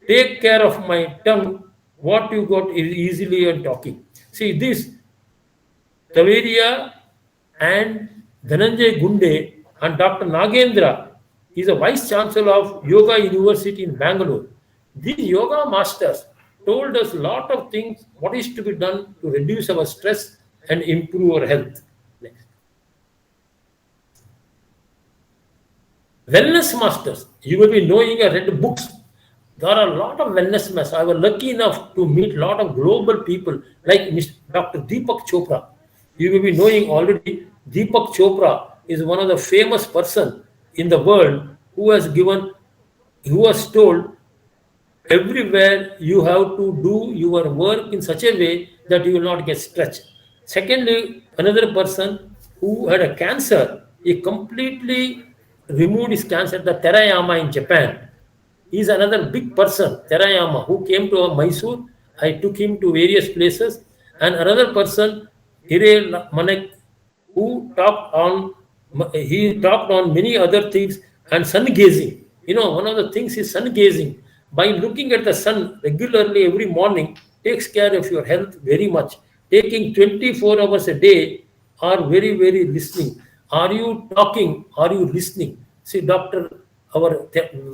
take care of my tongue, what you got easily and talking. See this, Taveria and Dhananjay Gunde and Dr. Nagendra is a vice chancellor of Yoga University in Bangalore. These yoga masters told us a lot of things, what is to be done to reduce our stress and improve our health. Next. Wellness masters, you will be knowing, I read books. There are a lot of wellness masters. I was lucky enough to meet a lot of global people like Dr. Deepak Chopra. You will be knowing already, Deepak Chopra is one of the famous person in the world who has told everywhere you have to do your work in such a way that you will not get stretched. Secondly, another person who had a cancer, he completely removed his cancer at the Terayama in Japan. He is another big person, Terayama, who came to Mysore. I took him to various places. And another person, Hire Manek, who talked on many other things, and sun gazing. One of the things is sun gazing. By looking at the sun regularly every morning takes care of your health very much. Taking 24 hours a day are very, very listening. Are you talking? Are you listening? See, our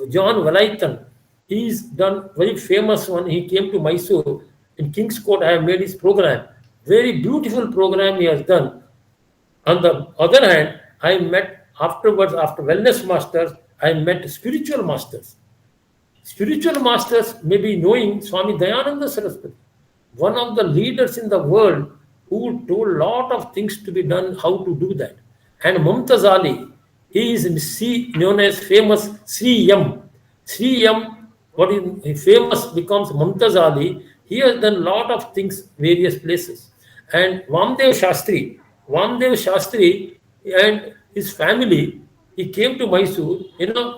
John Valaitan, he's done very famous one. He came to Mysore in King's Court. I have made his program. Very beautiful program he has done. On the other hand, I met afterwards, after wellness masters, I met spiritual masters. Spiritual masters may be knowing Swami Dayananda Saraswati, one of the leaders in the world who told a lot of things to be done, how to do that. And Mumtaz Ali, he is known as famous Sri Yam. Sri Yam, what is famous becomes Mumtaz Ali. He has done a lot of things, various places. And Vamdev Shastri and his family, he came to Mysore.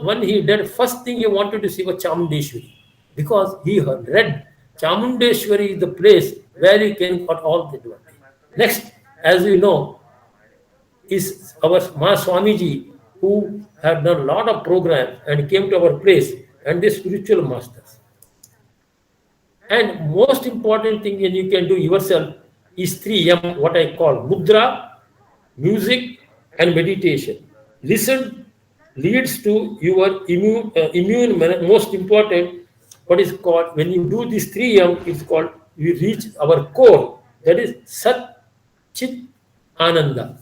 When he did, first thing he wanted to see was Chamundeshwari, because he had read Chamundeshwari is the place where he can got all the advantage. Next, as we know, is our Ma Swamiji, who had done a lot of programs and came to our place, and the spiritual masters. And most important thing that you can do yourself is 3M, what I call mudra, music, and meditation. Listen leads to your immune most important, what is called, when you do this 3M, it's called, we reach our core, that is Sat Chit Ananda.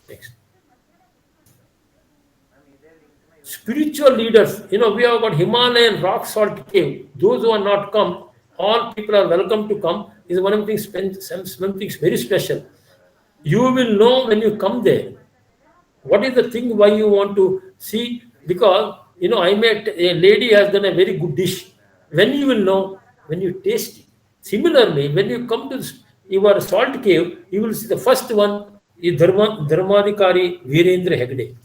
Next. Spiritual leaders, we have got Himalayan rock salt cave. Those who are not come, all people are welcome to come. Is one of the things, something very special. You will know when you come there. What is the thing why you want to see? Because, I met a lady has done a very good dish. When you will know, when you taste it. Similarly, when you come to your salt cave, you will see the first one is Dharmadhikari Virendra Hegde.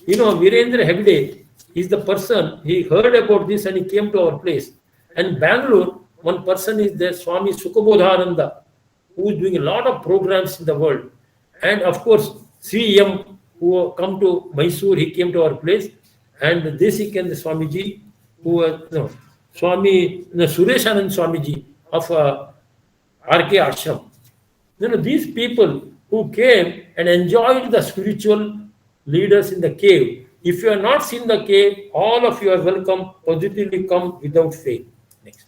Virendra Hegde is the person, he heard about this and he came to our place. And Bangalore, one person is there, Swami Sukhabodhananda, who is doing a lot of programs in the world. And of course, CM, who come to Mysore, he came to our place. And Desikan Swamiji, who Swami Sureshanand Swamiji of RK Ashram. These people who came and enjoyed the spiritual leaders in the cave. If you have not seen the cave, all of you are welcome, positively come without faith. Next.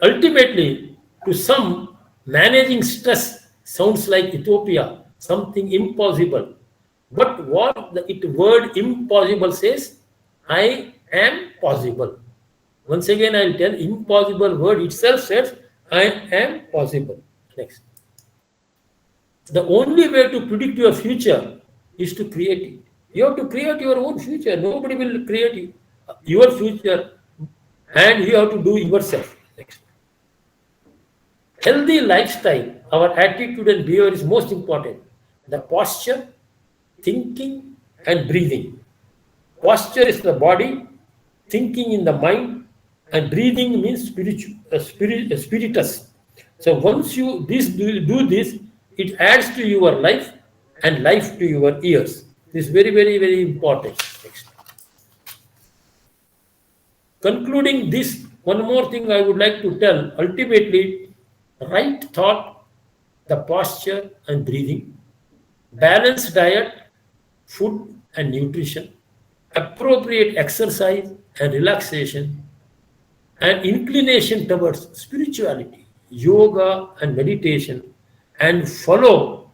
Ultimately, to some, managing stress sounds like utopia, something impossible. But what the word impossible says, I am possible. Once again, I will tell, impossible word itself says, I am possible. Next. The only way to predict your future is to create it. You have to create your own future. Nobody will create your future, and you have to do yourself. Next. Healthy lifestyle, our attitude and behavior is most important. The posture, thinking, and breathing. Posture is the body, thinking in the mind, and breathing means spiritus. So once you do this, it adds to your life and life to your ears. This is very, very, very important. Next. Concluding this one more thing I would like to tell. Ultimately, right thought, the posture and breathing, balanced diet, food and nutrition, appropriate exercise and relaxation, and inclination towards spirituality, yoga and meditation, and follow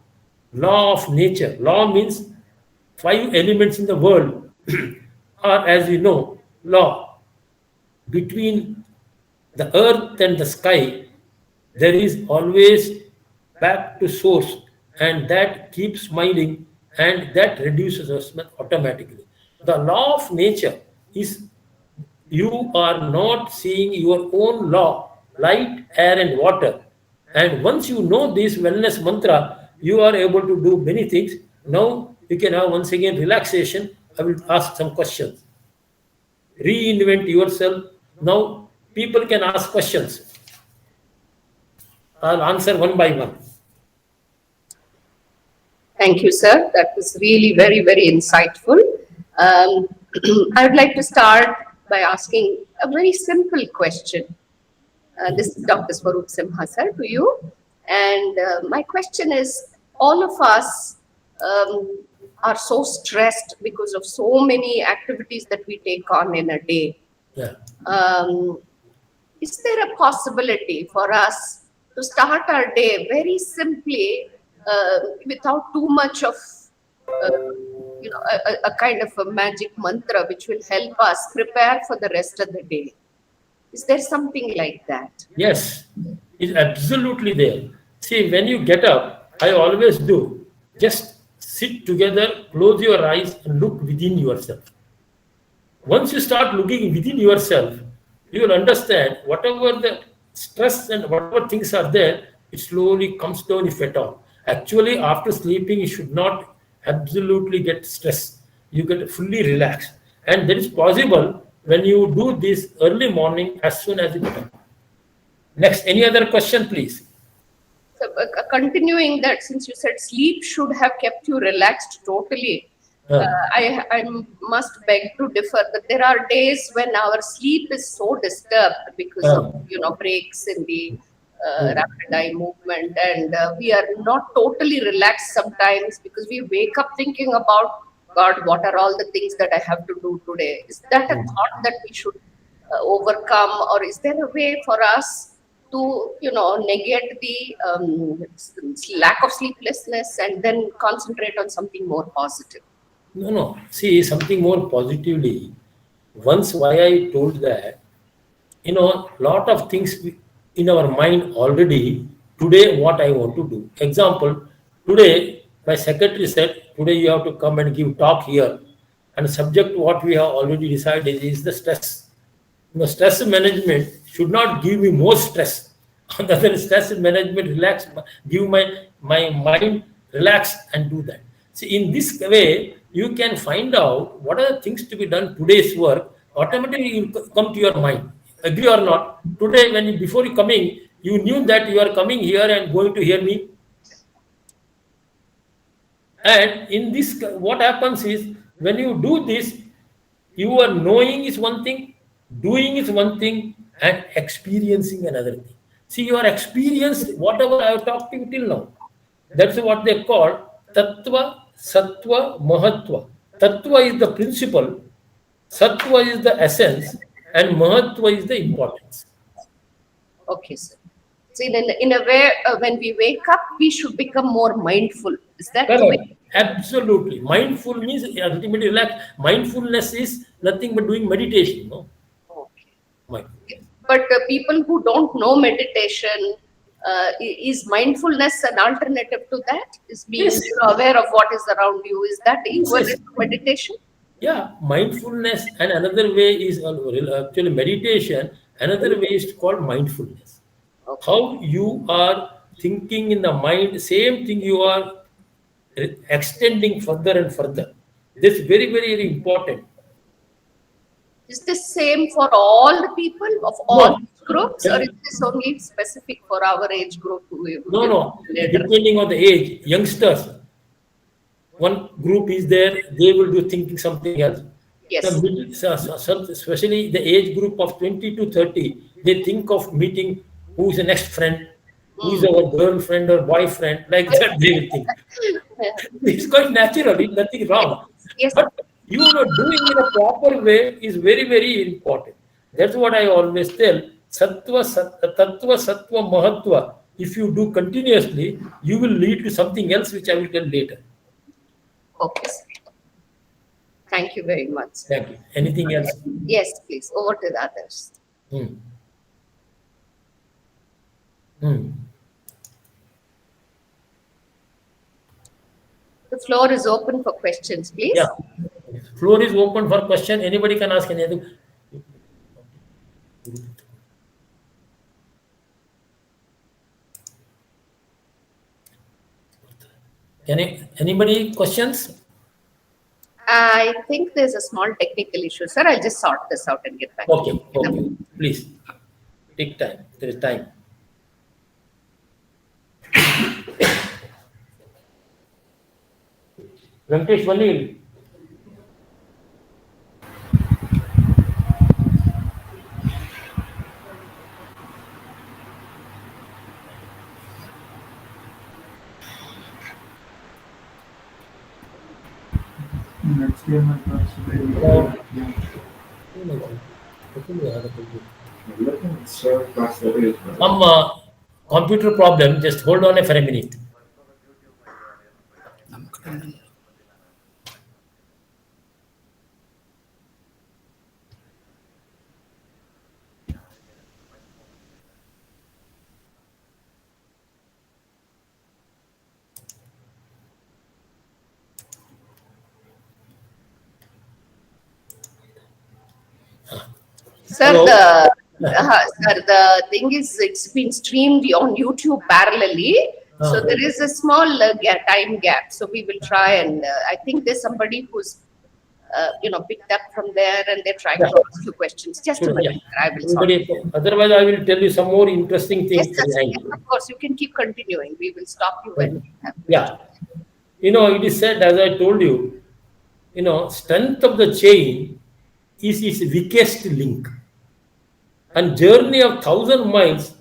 law of nature. Law means 5 elements in the world are, as we know, law. Between the earth and the sky, there is always back to source, and that keeps smiling, and that reduces us automatically. The law of nature is, you are not seeing your own law, light, air, and water. And once you know this wellness mantra, you are able to do many things. Now you can have once again relaxation. I will ask some questions. Reinvent yourself. Now people can ask questions. I'll answer one by one. Thank you, sir. That was really very, very insightful. I would like to start by asking a very simple question. This is Dr. Swaroop Simha, sir, to you. And my question is, all of us are so stressed because of so many activities that we take on in a day. Yeah. Is there a possibility for us to start our day very simply, without too much of, a kind of a magic mantra which will help us prepare for the rest of the day? Is there something like that? Yes, it's absolutely there. See, when you get up, I always do, just sit together, close your eyes, and look within yourself. Once you start looking within yourself, you will understand whatever the stress and whatever things are there, it slowly comes down, if at all. Actually, after sleeping, you should not absolutely get stressed. You get fully relaxed. And that is possible when you do this early morning as soon as you get up. Next, any other question, please? So, continuing that, since you said sleep should have kept you relaxed totally, I must beg to differ that there are days when our sleep is so disturbed because of breaks in the rapid eye movement, and we are not totally relaxed sometimes because we wake up thinking about, God, what are all the things that I have to do today? Is that a thought that we should overcome, or is there a way for us to, negate the lack of sleeplessness and then concentrate on something more positive? No. See, something more positively. Once why I told that, lot of things in our mind already. Today, what I want to do. Example, today, my secretary said, today you have to come and give talk here. And subject what we have already decided is the stress. Stress management should not give me more stress. On the other, stress management, relax, give my mind relax and do that. See, in this way, you can find out what are the things to be done today's work. Automatically, will come to your mind. Agree or not? Today, before you coming, you knew that you are coming here and going to hear me. And in this, what happens is, when you do this, you are knowing is one thing, doing is one thing, and experiencing another thing. See, you are experienced whatever I have talked to you till now. That's what they call Tattva, Sattva, Mahatva. Tattva is the principle, Sattva is the essence, and Mahatva is the importance. Okay, sir. So in a way, when we wake up, we should become more mindful. Is that the way? Absolutely. Mindful means ultimately relax. Mindfulness is nothing but doing meditation. No? Okay. But people who don't know meditation, is mindfulness an alternative to that? Is being aware of what is around you? Is that equal to meditation? Yeah, mindfulness, and another way is actually meditation. Another way is called mindfulness. Okay. How you are thinking in the mind, same thing you are extending further and further. This is very, very, very important. Is this same for all the people of all groups, or is this only specific for our age group? No. Depending on the age, youngsters, one group is there, they will do thinking something else. Yes. Especially the age group of 20 to 30, they think of meeting who is the next friend, who is our girlfriend or boyfriend, like that they will think. It's quite natural, it's nothing wrong. Yes. But doing in a proper way is very, very important. That's what I always tell. Tattva, Sattva, Mahatva. If you do continuously, you will lead to something else, which I will tell later. Okay, sir. Thank you very much. Thank you. Anything else? Yes, please. Over to the others. The floor is open for questions, please. Yeah. Floor is open for question. Anybody can ask anything. Anybody questions? I think there's a small technical issue, sir. I'll just sort this out and get back to you. Okay. Please. Take time. There is time. Venkatesh Vanil. Some computer problem. Just hold on for a minute. Sir, the thing is, it's been streamed on YouTube parallelly. So there is a small time gap. So we will try and I think there's somebody who's picked up from there and they're trying to ask you questions. Just a minute. I will sort it. Otherwise, I will tell you some more interesting things. Yes, of course, you can keep continuing. We will stop you when we have. Yeah. It is said, as I told you, strength of the chain is its weakest link. And journey of 1,000 miles,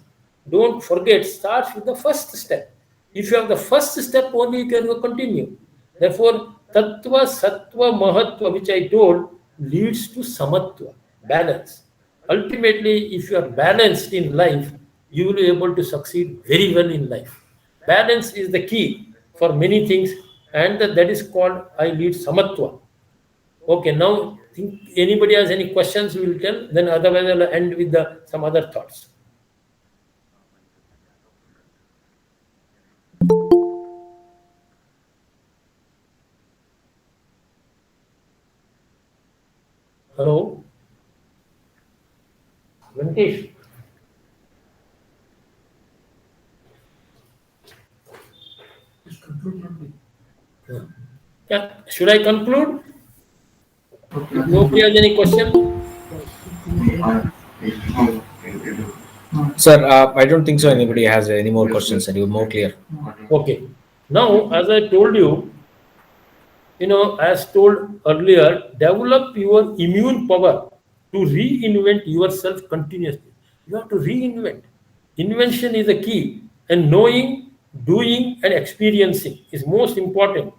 don't forget, starts with the first step. If you have the first step only, you can continue. Therefore, Tattva, Sattva, Mahatva, which I told, leads to Samatva, balance. Ultimately, if you are balanced in life, you will be able to succeed very well in life. Balance is the key for many things, and that is called I lead Samatva. Okay, now think anybody has any questions, we will tell. Then otherwise, I'll end with some other thoughts. Hello, Venkatesh. Yeah. Should I conclude? Nobody has any question? Sir, I don't think so. Anybody has any more questions? Are you more clear? Okay. Now, as I told you, as told earlier, develop your immune power to reinvent yourself continuously. You have to reinvent. Invention is the key, and knowing, doing, and experiencing is most important.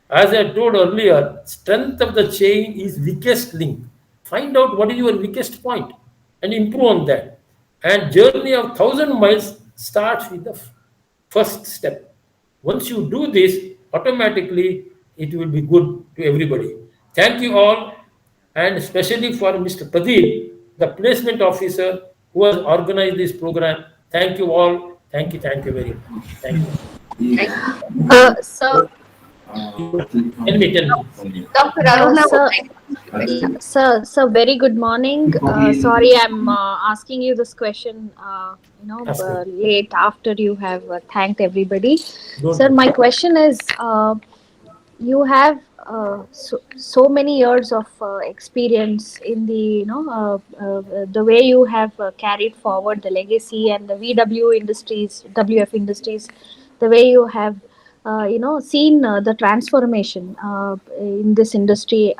As I told earlier, strength of the chain is weakest link. Find out what is your weakest point and improve on that. And journey of 1,000 miles starts with the first step. Once you do this, automatically it will be good to everybody. Thank you all, and especially for Mr. Pradeep, the placement officer who has organized this program. Thank you all. Thank you very much. Thank you. Sir. Tell me. Dr. Aruna, sir, very good morning. Sorry, I'm asking you this question, late after you have thanked everybody. Sir, my question is, you have so many years of experience in the, the way you have carried forward the legacy and the WF Industries, the way you have seen the transformation in this industry.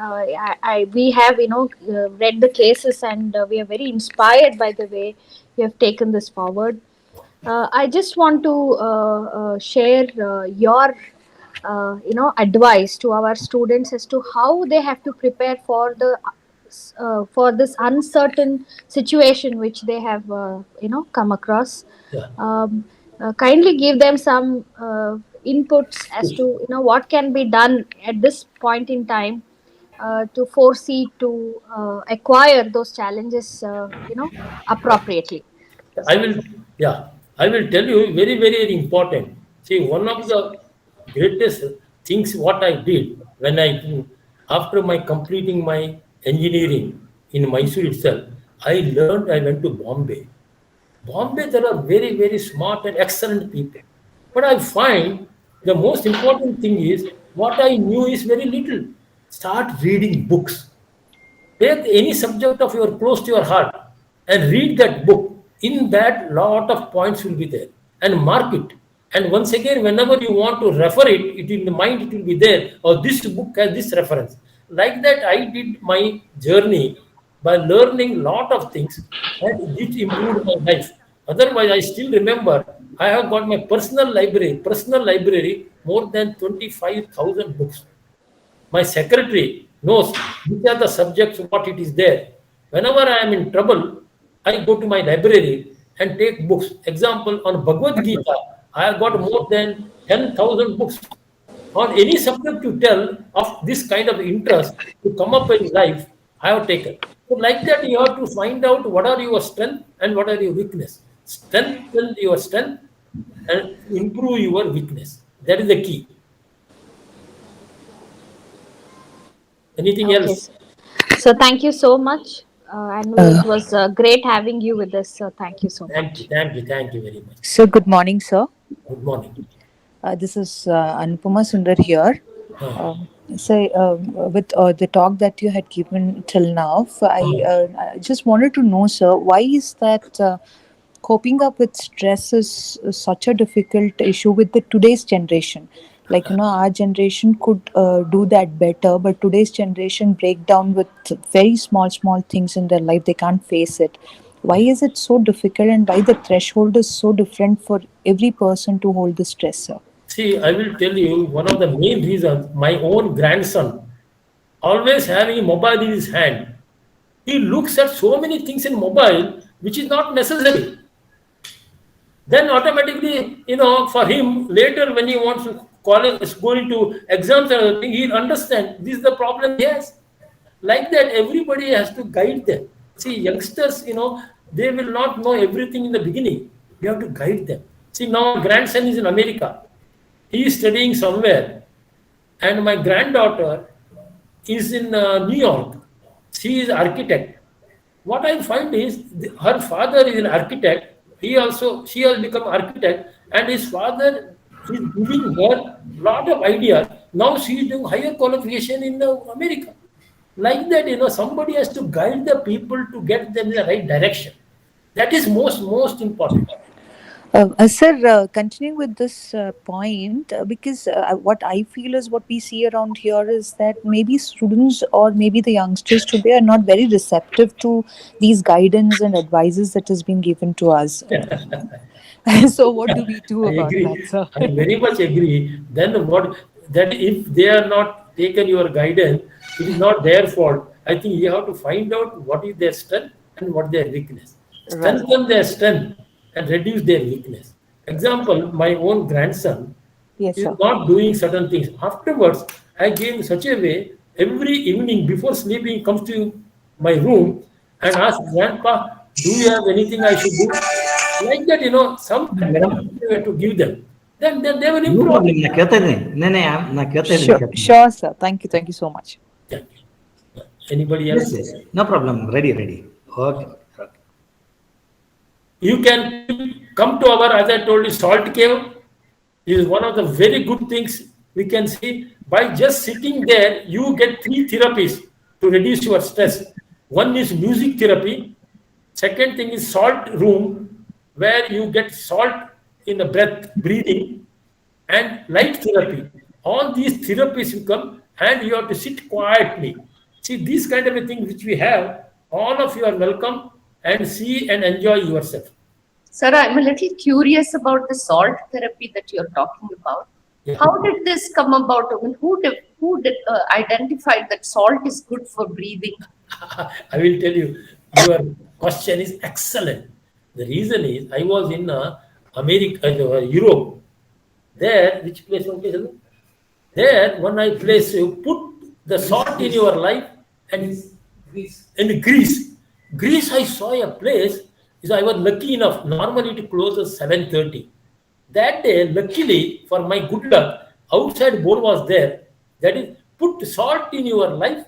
We have, read the cases, and we are very inspired by the way you have taken this forward. I just want to share your, advice to our students as to how they have to prepare for the for this uncertain situation which they have, come across. Yeah. Kindly give them some inputs as to what can be done at this point in time to foresee, to acquire those challenges, appropriately. I will, yeah, I will tell you very, very, very important. See, one of the greatest things what I did when after my completing my engineering in Mysore itself, I learned, I went to Bombay. Bombay, there are very, very smart and excellent people. But I find the most important thing is what I knew is very little. Start reading books. Take any subject of your close to your heart and read that book. In that, lot of points will be there, and mark it. And once again, whenever you want to refer it, it in the mind it will be there. Or this book has this reference. Like that, I did my journey by learning lot of things, and it improved my life. Otherwise, I still remember I have got my personal library, more than 25,000 books. My secretary knows which are the subjects, what it is there. Whenever I am in trouble, I go to my library and take books. Example, on Bhagavad Gita, I have got more than 10,000 books. On any subject you tell of this kind of interest to come up in life, I have taken. So like that, you have to find out what are your strength and what are your weakness. Strengthen your strength and improve your weakness. That is the key. Anything Okay, else? so thank you so much, and it was great having you with us. So thank you so Thank much. you, thank you, thank you very much. So, good morning, sir. Good morning. This is Anupama Sundar here. With the talk that you had given till now, I just wanted to know, sir, why is that coping up with stress is such a difficult issue with the today's generation? Like, our generation could do that better, but today's generation break down with very small things in their life. They can't face it. Why is it so difficult, and why the threshold is so different for every person to hold the stress, sir? See, I will tell you one of the main reasons. My own grandson, always having a mobile in his hand, he looks at so many things in mobile which is not necessary. Then automatically, for him, later when he wants to go into exams and other thing, he'll understand this is the problem he has. Like that, everybody has to guide them. See, youngsters, they will not know everything in the beginning. You have to guide them. See, now my grandson is in America. He is studying somewhere. And my granddaughter is in New York. She is architect. What I find is her father is an architect. She has become architect, and his father is giving her lot of ideas. Now she is doing higher qualification in America. Like that, somebody has to guide the people to get them in the right direction. That is most important. Sir, continuing with this point, because what I feel is what we see around here is that maybe students or maybe the youngsters today are not very receptive to these guidance and advices that has been given to us. So what do we do about that, sir? I very much agree. Then that if they are not taken your guidance, it is not their fault. I think you have to find out what is their strength and what their weakness. Strengthen their strength and reduce their weakness. Example, my own grandson is not doing certain things. Afterwards, I gave such a way, every evening before sleeping, comes to my room and asks, Grandpa, do you have anything I should do? Like that, some to give them. Then they will improve. Sure, sir. Thank you so much. Thank you. Anybody else? Yes. No problem. Ready. Okay. You can come to our, as I told you, salt cave. It is one of the very good things we can see. By just sitting there, you get 3 therapies to reduce your stress. One is music therapy. Second thing is salt room, where you get salt in the breathing. and light therapy. All these therapies you come and you have to sit quietly. See, these kind of a thing which we have, all of you are welcome and see and enjoy yourself. Sir, I'm a little curious about the salt therapy that you're talking about. Yeah. How did this come about? I mean, who identified that salt is good for breathing? I will tell you, your question is excellent. The reason is I was in America, Europe. There, which place? There, one I place, you put the salt in your life and Greece. Greece, I saw a place. Is I was lucky enough. Normally it closes 7:30. That day, luckily for my good luck, outside board was there. That is, put salt in your life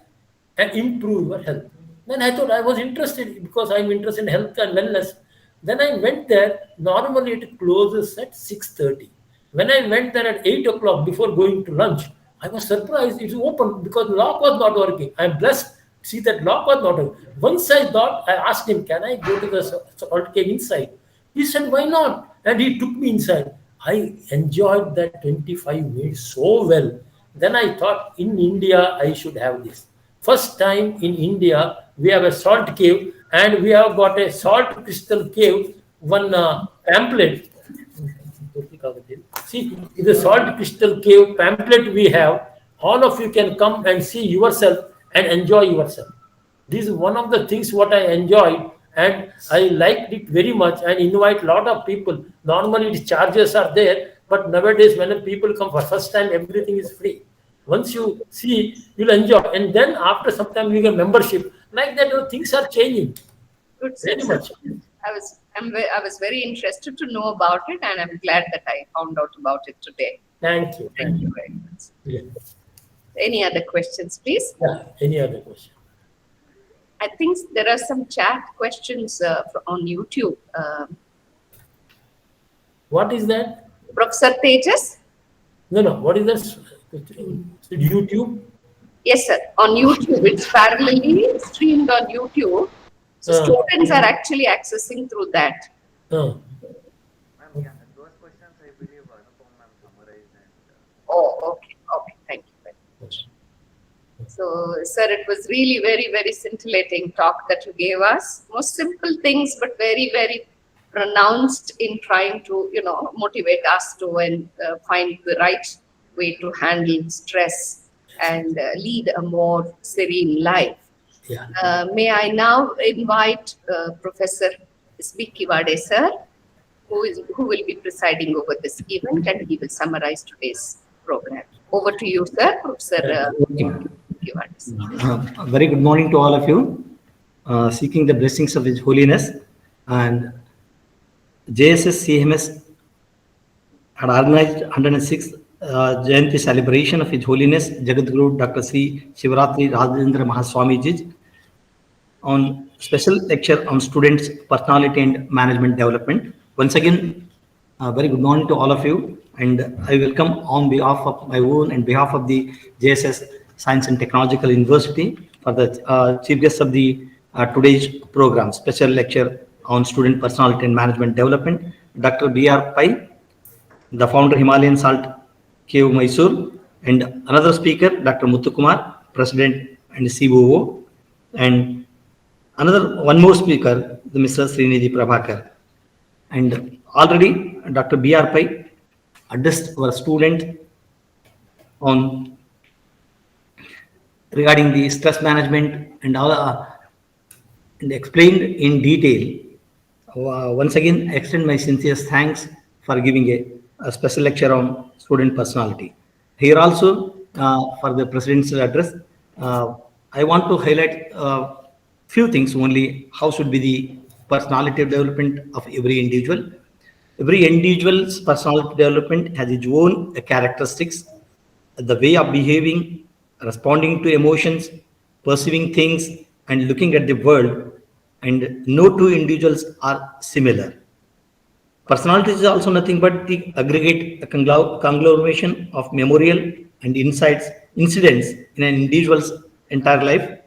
and improve your health. Then I thought I was interested because I'm interested in health and wellness. Then I went there. Normally it closes at 6:30. When I went there at 8 o'clock before going to lunch, I was surprised it's open because lock was not working. I'm blessed. See that lock was not working. Once I thought, I asked him, can I go to the salt cave inside? He said, why not? And he took me inside. I enjoyed that 25 minutes so well. Then I thought, in India, I should have this. First time in India, we have a salt cave and we have got a salt crystal cave, one pamphlet. See, the salt crystal cave pamphlet we have. All of you can come and see yourself and enjoy yourself. This is one of the things what I enjoyed and I liked it very much and invite a lot of people. Normally the charges are there, but nowadays when people come for first time, everything is free. Once you see, you'll enjoy. And then after some time you get membership. Like that, things are changing. Good, very much. I was very interested to know about it, and I'm glad that I found out about it today. Thank you. Thank you very much. Yeah. Any other questions, please? Yeah. Any other question? I think there are some chat questions on YouTube. What is that? Professor Tejas? No. What is that? YouTube? Yes, sir. On YouTube. It's parallelly streamed on YouTube. So students are actually accessing through that. Those questions, I believe, Anupam ma'am summarized. Oh, okay. Okay. Thank you very much. So, sir, it was really very, very scintillating talk that you gave us. Most simple things, but very, very pronounced in trying to, motivate us to find the right way to handle stress and lead a more serene life. Yeah. May I now invite Professor S.B. Kiwade, sir, who will be presiding over this event, and he will summarize today's program. Over to you, sir, Professor Kiwade. Very good morning to all of you. Seeking the blessings of His Holiness, and JSSCMS had organized 106th Jayanti celebration of His Holiness Jagadguru Dr. Sri Shivaratri Rajendra Mahaswamiji on special lecture on students' personality and management development. Once again, very good morning to all of you, and I welcome on behalf of my own and behalf of the JSS Science and Technological University for the chief guest of the today's program, special lecture on student personality and management development, Dr. B.R. Pai, the founder Himalayan Salt Cave Mysore, and another speaker, Dr. Muthukumar, President and COO, and one more speaker, the Mr. Srinidhi Prabhakar. And already Dr. B.R. Pai addressed our student on regarding the stress management and all, and explained in detail. Once again, I extend my sincere thanks for giving a special lecture on student personality. Here also, for the president's address, I want to highlight few things only. How should be the personality development of every individual? Every individual's personality development has its own characteristics, the way of behaving, responding to emotions, perceiving things, and looking at the world, and no two individuals are similar. Personality is also nothing but the aggregate conglomeration of memorial and incidents in an individual's entire life.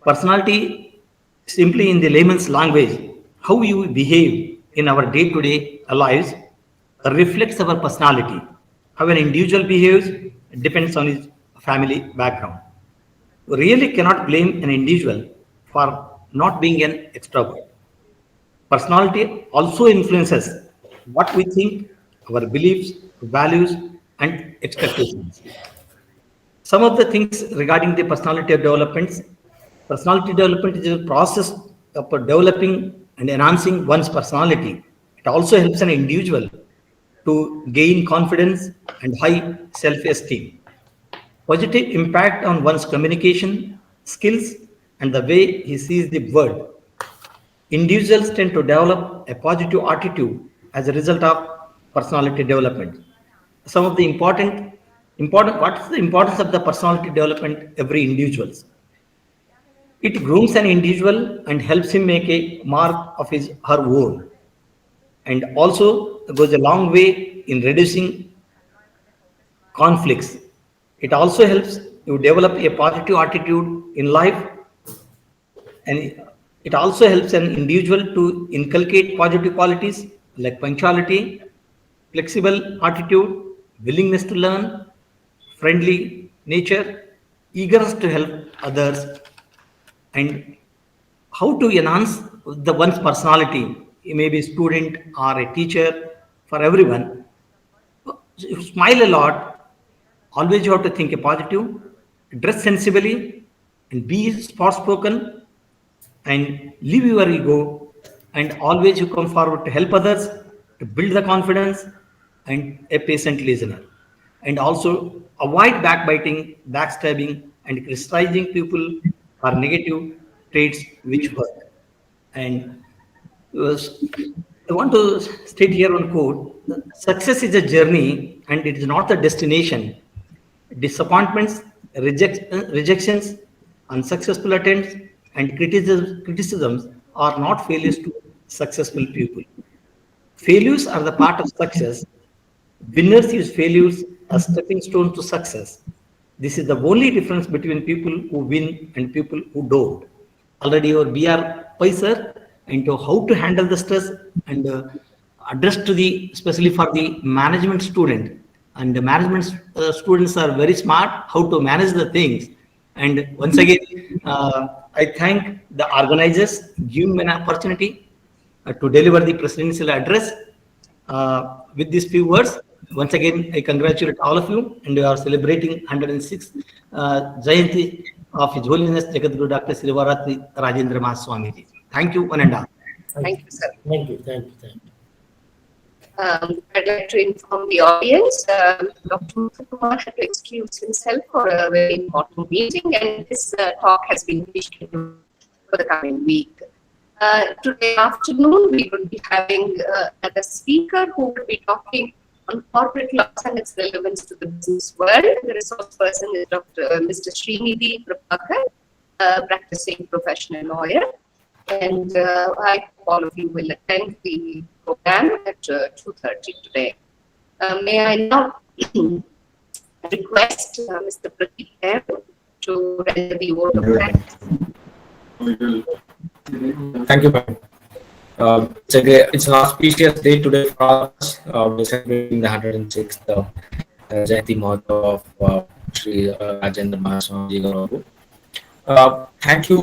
Personality, simply in the layman's language, how you behave in our day-to-day lives, reflects our personality. How an individual behaves depends on his family background. We really cannot blame an individual for not being an extrovert. Personality also influences what we think, our beliefs, values, and expectations. Some of the things regarding the personality development is a process of developing and enhancing one's personality. It also helps an individual to gain confidence and high self-esteem. Positive impact on one's communication skills and the way he sees the world. Individuals tend to develop a positive attitude as a result of personality development. Some of the important what is the importance of the personality development every individuals? It grooms an individual and helps him make a mark of his her own, and also goes a long way in reducing conflicts. It also helps you develop a positive attitude in life, and it also helps an individual to inculcate positive qualities like punctuality, flexible attitude, willingness to learn, friendly nature, eagerness to help others, and how to enhance the one's personality. You may be a student or a teacher. For everyone, you smile a lot. Always you have to think a positive, dress sensibly, and be soft spoken, and leave your ego, and always you come forward to help others, to build the confidence, and a patient listener. And also avoid backbiting, backstabbing, and criticizing people or negative traits which work. And I want to state here one quote: success is a journey and it is not the destination. Disappointments, rejections, unsuccessful attempts, and criticisms are not failures to successful people. Failures are the part of success. Winners use failures as stepping stones to success. This is the only difference between people who win and people who don't. Already your BR Paiser into how to handle the stress and address to the, especially for the management student. And the management students are very smart how to manage the things. And once again, I thank the organizers giving me an opportunity to deliver the presidential address with these few words. Once again, I congratulate all of you, and we are celebrating 106th Jayanti of His Holiness Jagadguru Dr. Shivaratri Rajendra Mahaswamiji. Thank you, one and all. Thank you, sir. Thank you, thank you, thank you. I'd like to inform the audience, Dr. Kumar had to excuse himself for a very important meeting, and this talk has been rescheduled for the coming week. Today afternoon, we will be having another speaker who will be talking on corporate laws and its relevance to the business world. The resource person is Mr. Srinidhi Prabhakar, practicing professional lawyer. And I hope all of you will attend the program at 2:30 today. May I now request Mr. Pradeep M to render the vote of thanks. Thank you, ma'am. It's an auspicious day today for us. We're celebrating the 106th Jayanti Mahotsav of Sri Rajendra Mahaswamiji Garu. Thank you,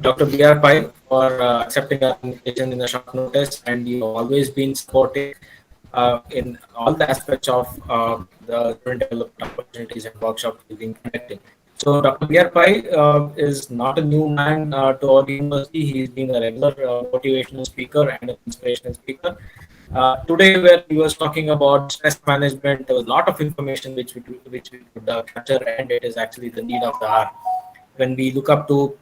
Dr. B.R. Pai, for accepting our invitation in a short notice, and you've always been supportive in all the aspects of the student development opportunities and workshops we've been conducting. So Dr. B.R. Pai is not a new man to our university. He's been a regular motivational speaker and an inspirational speaker. Today, where he was talking about stress management, there was a lot of information which we could capture, and it is actually the need of the hour. When we look up to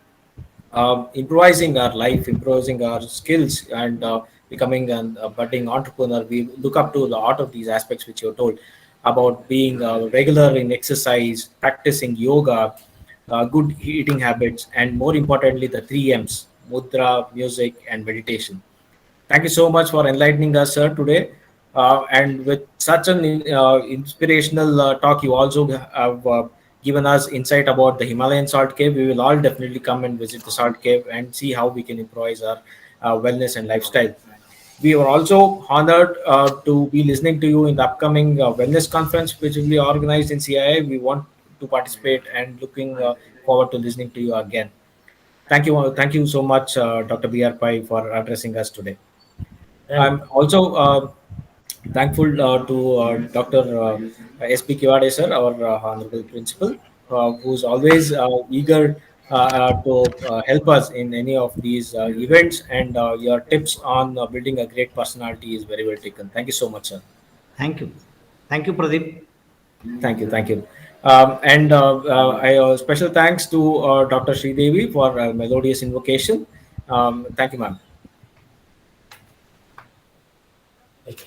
improvising our life, improvising our skills, and becoming a budding entrepreneur, we look up to a lot of these aspects which you're told about being regular in exercise, practicing yoga, good eating habits, and more importantly, the 3 M's: mudra, music, and meditation. Thank you so much for enlightening us, sir, today. And with such an inspirational talk, you also have given us insight about the Himalayan salt cave. We will all definitely come and visit the salt cave and see how we can improvise our wellness and lifestyle. We were also honored to be listening to you in the upcoming wellness conference, which will be organized in CII. We want to participate and looking forward to listening to you again. Thank you so much, Dr. B.R. Pai, for addressing us today. I'm also thankful to Dr. S.P. Kiwade sir, our honorable principal, who's always eager to help us in any of these events, and your tips on building a great personality is very well taken. Thank you so much, sir. Thank you. Thank you, Pradeep. Thank you. And I special thanks to Dr. Sridevi for melodious invocation. Thank you, ma'am.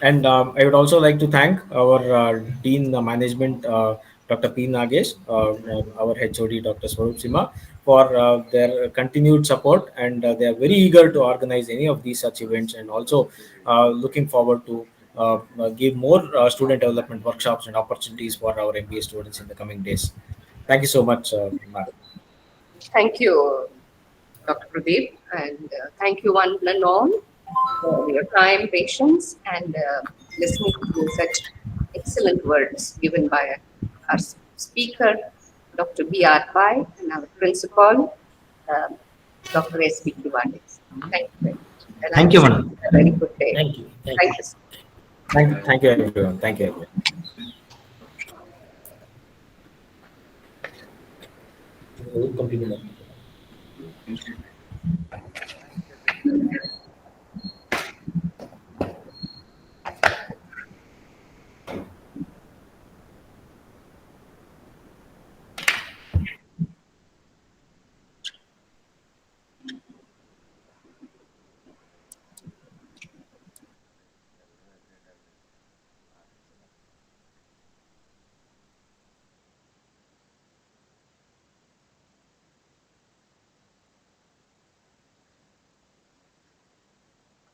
And I would also like to thank our Dean Management, Dr. P. Nagesh, our HOD, Dr. Swarup Sima, for their continued support. And they are very eager to organize any of these such events, and also looking forward to give more student development workshops and opportunities for our MBA students in the coming days. Thank you so much, ma'am. Thank you, Dr. Pradeep, and thank you one and all for your time, patience, and listening to such excellent words given by our speaker, Dr. B.R. Pai, and our principal, Dr. S.B. Kiwade. Thank you very much. And Thank you, madam. a very good day. Thank you. Thank you. Thank you, everyone. Thank you, everyone. Compliment.